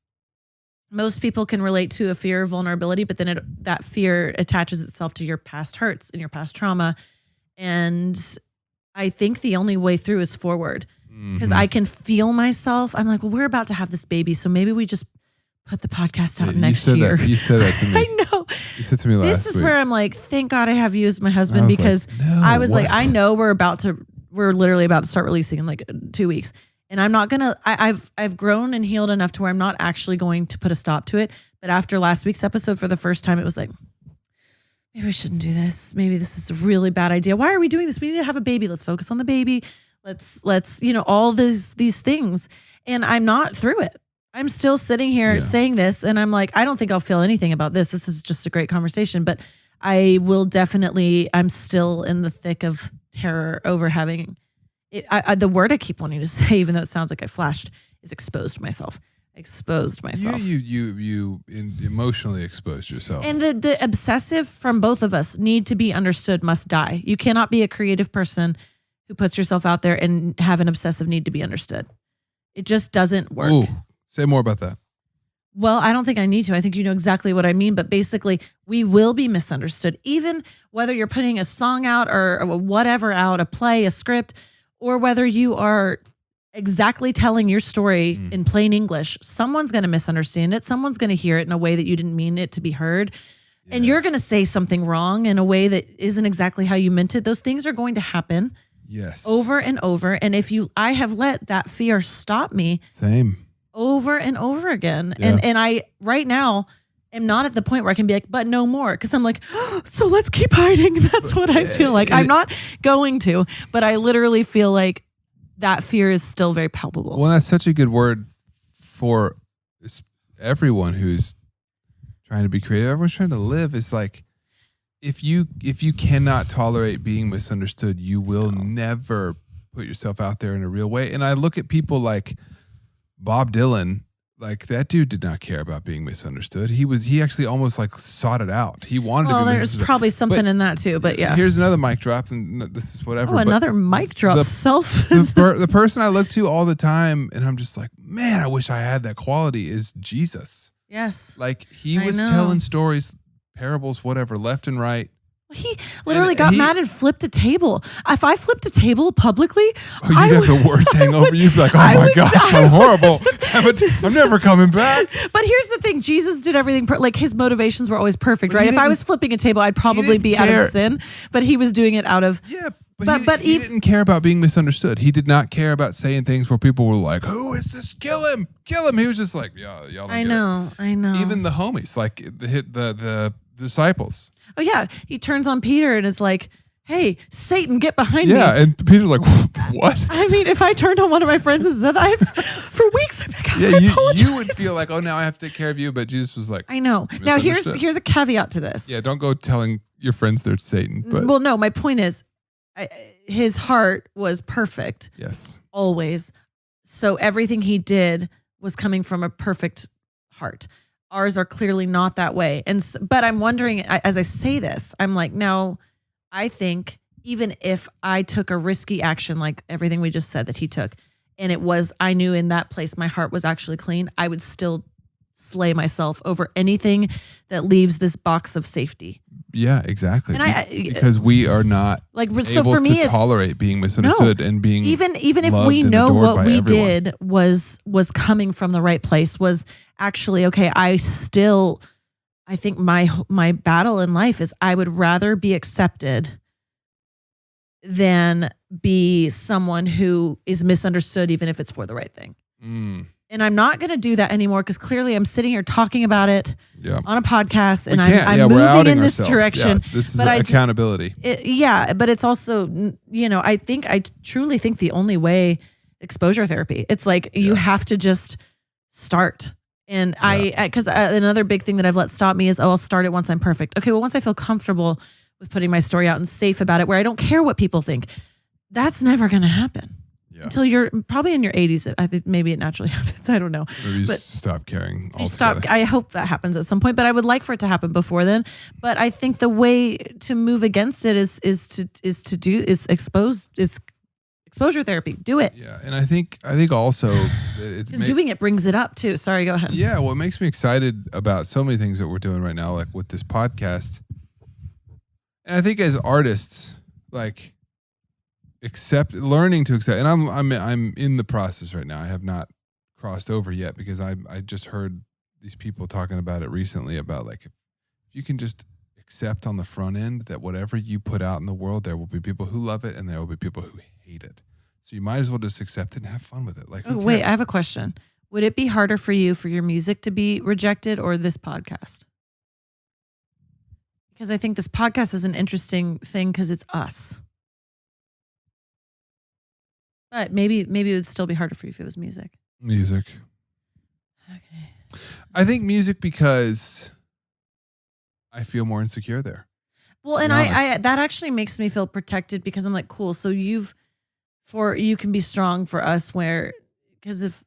most people can relate to a fear of vulnerability, but then that fear attaches itself to your past hurts and your past trauma. And I think the only way through is forward. Because I can feel myself. I'm like, well, we're about to have this baby, so maybe we just put the podcast out next year. You said that to me. I know. You said to me last week. This is where I'm like, thank God I have you as my husband, because I was like, I know we're literally about to start releasing in like 2 weeks. And I'm not going to, I've grown and healed enough to where I'm not actually going to put a stop to it. But after last week's episode, for the first time, it was like, maybe we shouldn't do this. Maybe this is a really bad idea. Why are we doing this? We need to have a baby. Let's focus on the baby. Let's all these things. And I'm not through it. I'm still sitting here saying this, and I'm like, I don't think I'll feel anything about this. This is just a great conversation, but I will definitely, I'm still in the thick of terror over having it. The word I keep wanting to say, even though it sounds like I flashed, is exposed myself. You emotionally exposed yourself. And the obsessive from both of us need to be understood, must die. You cannot be a creative person who puts yourself out there and have an obsessive need to be understood. It just doesn't work. Ooh, say more about that. Well, I don't think I need to. I think you know exactly what I mean. But basically, we will be misunderstood. Even whether you're putting a song out or whatever out, a play, a script, or whether you are exactly telling your story in plain English, someone's going to misunderstand it. Someone's going to hear it in a way that you didn't mean it to be heard. Yeah. And you're going to say something wrong in a way that isn't exactly how you meant it. Those things are going to happen. Yes. Over and over. And I have let that fear stop me. Same. Over and over again. Yeah. And I right now am not at the point where I can be like, but no more. Cause I'm like, oh, so let's keep hiding. That's what I feel like. I'm not going to, but I literally feel like that fear is still very palpable. Well, that's such a good word for everyone who's trying to be creative. Everyone's trying to live. It's like, if you cannot tolerate being misunderstood, you will never put yourself out there in a real way. And I look at people like Bob Dylan, like that dude did not care about being misunderstood. He actually almost like sought it out. He wanted to be there's misunderstood. Probably something in that too, but yeah. Here's another mic drop, and this is whatever. Oh, another mic drop. The person I look to all the time, and I'm just like, man, I wish I had that quality, is Jesus. Yes. Like he was telling stories, parables, whatever, left and right. He literally got mad and flipped a table. If I flipped a table publicly, you'd have the worst hangover. You'd be like, oh my gosh, I'm horrible. I'm never coming back. But here's the thing. Jesus did everything. Like his motivations were always perfect, right? If I was flipping a table, I'd probably be out of sin. But he was doing it out of... Yeah, but he didn't care about being misunderstood. He did not care about saying things where people were like, who is this? Kill him. Kill him. He was just like, yeah, y'all don't I know. Even the homies, like the disciples. Oh, yeah. He turns on Peter and is like, hey, Satan, get behind me. Yeah, and Peter's like, what? I mean, if I turned on one of my friends and said that, for weeks, I'd be like, you would feel like, oh, now I have to take care of you. But Jesus was like, I know. Now, here's a caveat to this. Yeah, don't go telling your friends they're Satan. But well, no, my point is, his heart was perfect. Yes. Always. So everything he did was coming from a perfect heart. Ours are clearly not that way. But I'm wondering, as I say this, I'm like, no, I think even if I took a risky action, like everything we just said that he took, and I knew in that place my heart was actually clean, I would still slay myself over anything that leaves this box of safety. Yeah, exactly. Because we are not able to tolerate being misunderstood and being even if we know what we did was coming from the right place, was actually okay. I think my battle in life is I would rather be accepted than be someone who is misunderstood, even if it's for the right thing. And I'm not going to do that anymore because clearly I'm sitting here talking about it on a podcast and I'm moving in this direction. Yeah, this is accountability. But it's also, I truly think the only way, exposure therapy. It's like you have to just start. And because another big thing that I've let stop me is, I'll start it once I'm perfect. Okay, well, once I feel comfortable with putting my story out and safe about it, where I don't care what people think, that's never going to happen. Yeah. Until you're probably in your 80s. I think maybe it naturally happens. I don't know. Maybe you stop caring altogether. I hope that happens at some point, but I would like for it to happen before then. But I think the way to move against it is exposure therapy. Do it. Yeah, and I think also because doing it brings it up too. Sorry, go ahead. Yeah, well, it makes me excited about so many things that we're doing right now, like with this podcast. And I think as artists, like learning to accept, and I'm in the process right now. I have not crossed over yet because I just heard these people talking about it recently about like if you can just accept on the front end that whatever you put out in the world, there will be people who love it and there will be people who hate it. So you might as well just accept it and have fun with it. Like, wait, I have a question. Would it be harder for you for your music to be rejected or this podcast? because I think this podcast is an interesting thing because it's us. But maybe it would still be harder for you if it was music. Music. Okay. I think music because I feel more insecure there. Well, and I that actually makes me feel protected because I'm like, cool. So you can be strong for us because if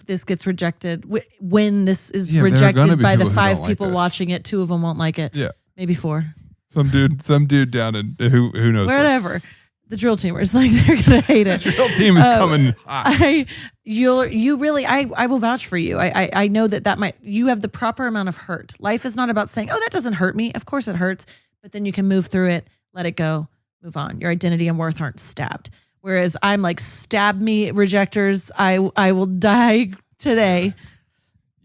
this gets rejected, when this is rejected by the 5 people watching it, 2 of them won't like it. Yeah. Maybe 4. Some dude down in who knows whatever. The drill teamers, like, they're gonna hate it. The drill team is coming hot. I will vouch for you. I know that you have the proper amount of hurt. Life is not about saying, oh, that doesn't hurt me. Of course it hurts, but then you can move through it, let it go, move on. Your identity and worth aren't stabbed. Whereas I'm like, stab me, rejectors. I will die today.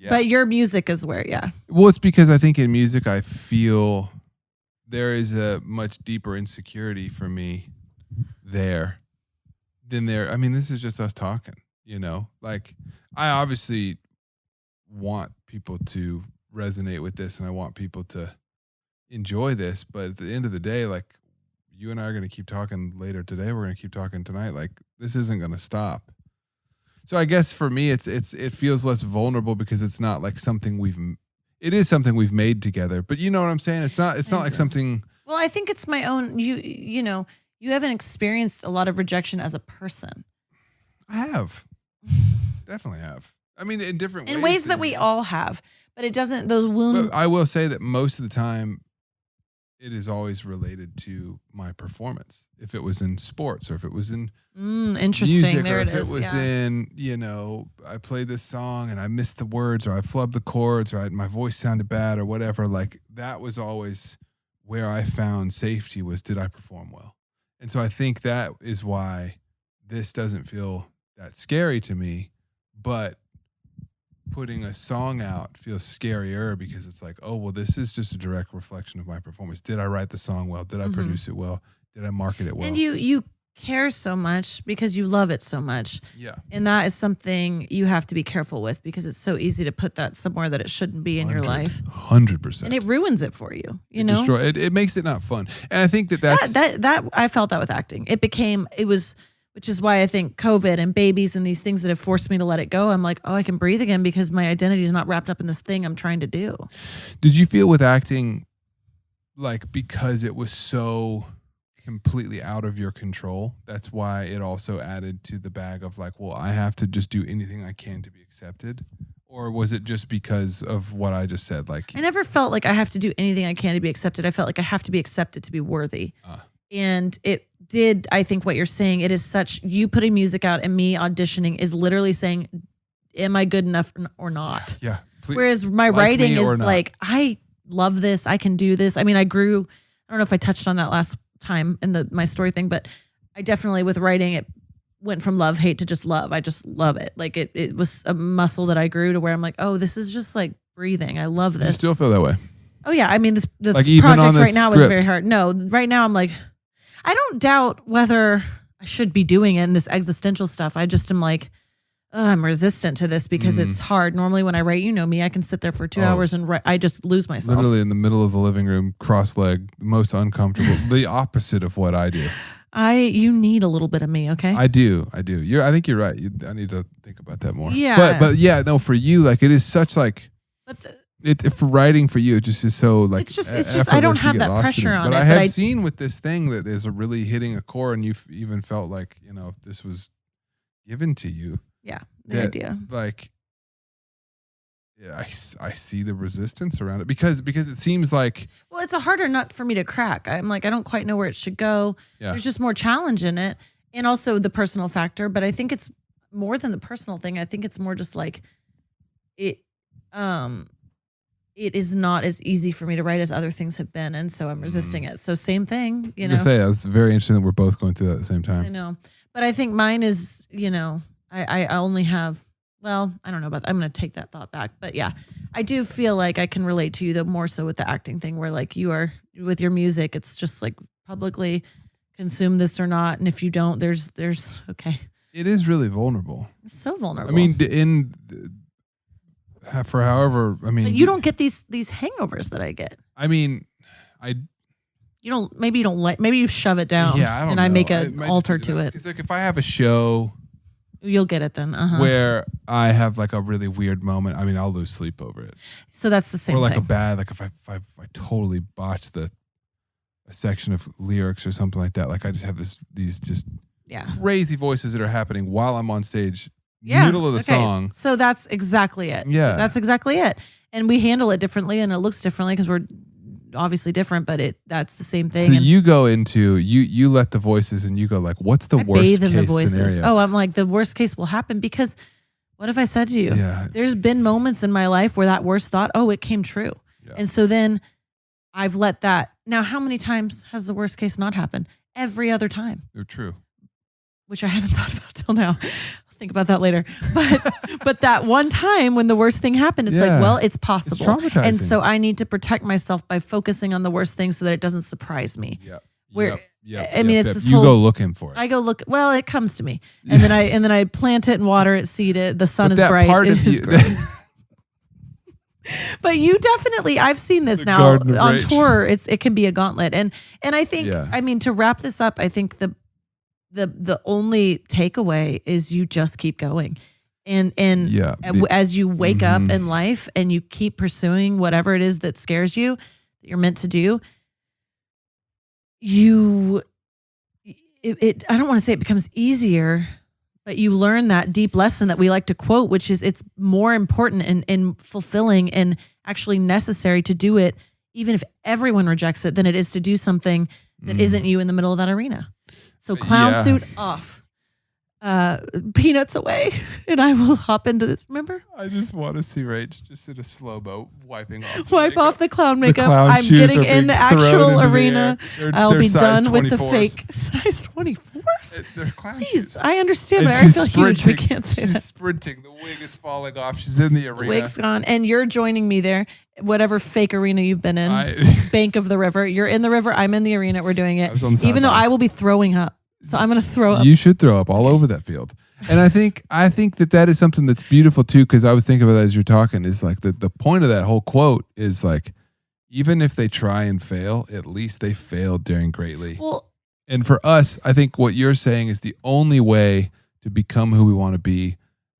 Yeah. But your music is where, yeah. Well, it's because I think in music I feel there is a much deeper insecurity for me there than there. I mean, this is just us talking, like I obviously want people to resonate with this and I want people to enjoy this, but at the end of the day, like, you and I are going to keep talking later today. We're going to keep talking tonight. Like, this isn't going to stop. So I guess for me, it feels less vulnerable because it's not like it is something we've made together, but you know what I'm saying? It's not like something. Well, I think it's my own, you haven't experienced a lot of rejection as a person. I have. Definitely have. I mean, in different ways. In ways that we all have. But it doesn't, those wounds. But I will say that most of the time, it is always related to my performance. If it was in sports or if it was in interesting. music, there or it if is. It was in, I played this song and I missed the words or I flubbed the chords or my voice sounded bad or whatever. Like, that was always where I found safety was, did I perform well? And so I think that is why this doesn't feel that scary to me, but putting a song out feels scarier because it's like, oh, well, this is just a direct reflection of my performance. Did I write the song well? Did I produce it well? Did I market it well? And you care so much because you love it so much. Yeah. And that is something you have to be careful with because it's so easy to put that somewhere that it shouldn't be in your life. 100%. And it ruins it for you, It makes it not fun. And I think that's... That I felt that with acting. Which is why I think COVID and babies and these things that have forced me to let it go, I'm like, oh, I can breathe again because my identity is not wrapped up in this thing I'm trying to do. Did you feel with acting, like, because it was so completely out of your control, that's why it also added to the bag of like, well, I have to just do anything I can to be accepted? Or was it just because of what I just said? Like, I never felt like I have to do anything I can to be accepted. I felt like I have to be accepted to be worthy. And it did, I think what you're saying, it is such, you putting music out and me auditioning is literally saying, am I good enough or not? Yeah. Please, whereas my writing is like, I love this. I can do this. I mean, I don't know if I touched on that last time in my story thing, but I definitely, with writing, it went from love, hate to just love. I just love it. Like it was a muscle that I grew to where I'm like, oh, this is just like breathing. I love this. You still feel that way? Oh yeah. I mean, this like project right now is very hard. No, right now I'm like, I don't doubt whether I should be doing it in this existential stuff. I just am like, oh, I'm resistant to this because it's hard. Normally when I write, me, I can sit there for 2 hours and write. I just lose myself. Literally in the middle of the living room, cross-legged, most uncomfortable, the opposite of what I do. You need a little bit of me, okay? I do. I think you're right. I need to think about that more. Yeah. But yeah, no, for you, like, it is such like, for writing for you, it just is so like, it's just I don't have that pressure on it. But I have seen with this thing that is really hitting a core, and you've even felt like, if this was given to you. Yeah, the idea. Like, yeah, I see the resistance around it because it seems like, well, it's a harder nut for me to crack. I'm like, I don't quite know where it should go. Yeah. There's just more challenge in it, and also the personal factor. But I think it's more than the personal thing. I think it's more just like it. It is not as easy for me to write as other things have been, and so I'm resisting it. So same thing, I was very interesting that we're both going through that at the same time. I know, but I think mine is, I only have. Well, I don't know about that. I'm going to take that thought back. But yeah, I do feel like I can relate to you, though, more so with the acting thing where like you are with your music. It's just like publicly consume this or not. And if you don't, there's okay. It is really vulnerable. It's so vulnerable. I mean, for however, I mean. But you don't get these hangovers that I get. I mean, maybe you shove it down. Yeah, I don't know. I make an altar to it. Because like if I have a show, you'll get it then. Where I have like a really weird moment, I mean, I'll lose sleep over it. So that's the same thing. Or like if I totally botch a section of lyrics or something like that. Like I just have these just crazy voices that are happening while I'm on stage, middle of the song. So that's exactly it. Yeah, that's exactly it. And we handle it differently, and it looks differently because we're obviously different. But that's the same thing. So and you go into you let the voices, and you go like, what's the worst bathe in case the voices. scenario? Oh, I'm like, the worst case will happen because what if I said to you? Yeah. There's been moments in my life where that worst thought, it came true, and so then I've let that. Now, how many times has the worst case not happened? Every other time. They're true. Which I haven't thought about till now. I'll think about that later. But that one time when the worst thing happened, it's like, well, it's possible. It's traumatizing. And so I need to protect myself by focusing on the worst thing so that it doesn't surprise me. It's this you go looking for it. I go look. Well, it comes to me, and then I plant it and water it, seed it. The sun is bright. Part of you, but you definitely, I've seen this now on tour. It can be a gauntlet, and I think, I mean, to wrap this up, I think the only takeaway is you just keep going, and as you wake up in life and you keep pursuing whatever it is that scares you, that you're meant to do. I don't want to say it becomes easier, but you learn that deep lesson that we like to quote, which is it's more important and fulfilling and actually necessary to do it, even if everyone rejects it, than it is to do something that isn't you in the middle of that arena. So clown suit off, peanuts away, and I will hop into this. Remember? I just want to see Rach just in a slow-mo wiping off. Wipe off the clown makeup. I'm getting in the actual arena. I'll be done with the fake size 24s. They're clown shoes. Shoes. I understand, but I feel huge. We can't say that. She's sprinting. The wig is falling off. She's in the arena. The wig's gone, and you're joining me there. Whatever fake arena you've been in, Bank of the River. You're in the river. I'm in the arena. We're doing it. Even though I will be throwing up. So I'm going to throw up. You should throw up all over that field. And I think that is something that's beautiful too, because I was thinking about that as you're talking, is like the point of that whole quote is like, even if they try and fail, at least they failed daring greatly. Well, and for us, I think what you're saying is the only way to become who we want to be,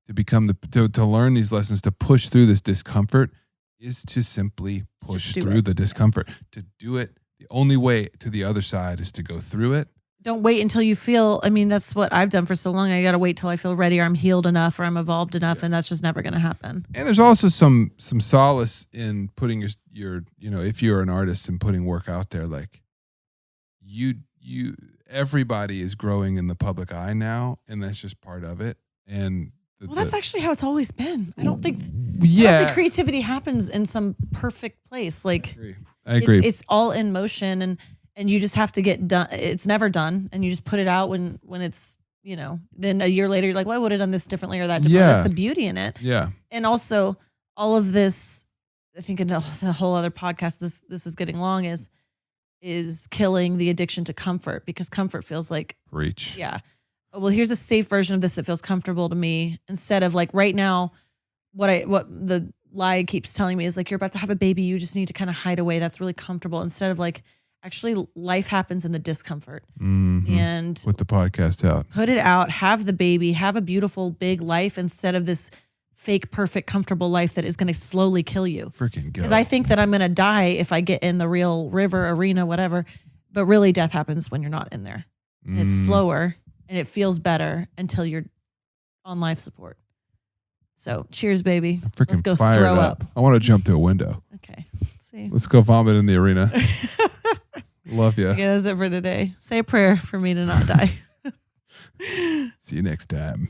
to learn these lessons, to push through this discomfort, is to simply push through the discomfort. Yes. To do it, the only way to the other side is to go through it. Don't wait until you feel, I mean, that's what I've done for so long. I got to wait till I feel ready, or I'm healed enough, or I'm evolved enough, and that's just never going to happen. And there's also some solace in putting your if you're an artist and putting work out there, like everybody is growing in the public eye now, and that's just part of it. And that's actually how it's always been. I don't think creativity happens in some perfect place. Like I agree. It's all in motion, and you just have to get done. It's never done, and you just put it out when it's, then a year later you're like, well, I would have done this differently or that differently. That's the beauty in it. Yeah. And also all of this, I think in a whole other podcast, this is getting long, is killing the addiction to comfort, because comfort feels like reach. Yeah. Well, here's a safe version of this that feels comfortable to me, instead of like right now, what the lie keeps telling me is like, you're about to have a baby, you just need to kind of hide away. That's really comfortable. Instead of like, actually life happens in the discomfort. And put the podcast out. Put it out, have the baby, have a beautiful big life, instead of this fake, perfect, comfortable life that is going to slowly kill you. Freaking go. Because I think that I'm going to die if I get in the real river, arena, whatever. But really death happens when you're not in there. And it's slower and it feels better until you're on life support. So cheers, baby. Let's go throw up. I want to jump through a window. Okay. See. Let's go vomit in the arena. Love you. Okay, that's it for today. Say a prayer for me to not die. See you next time.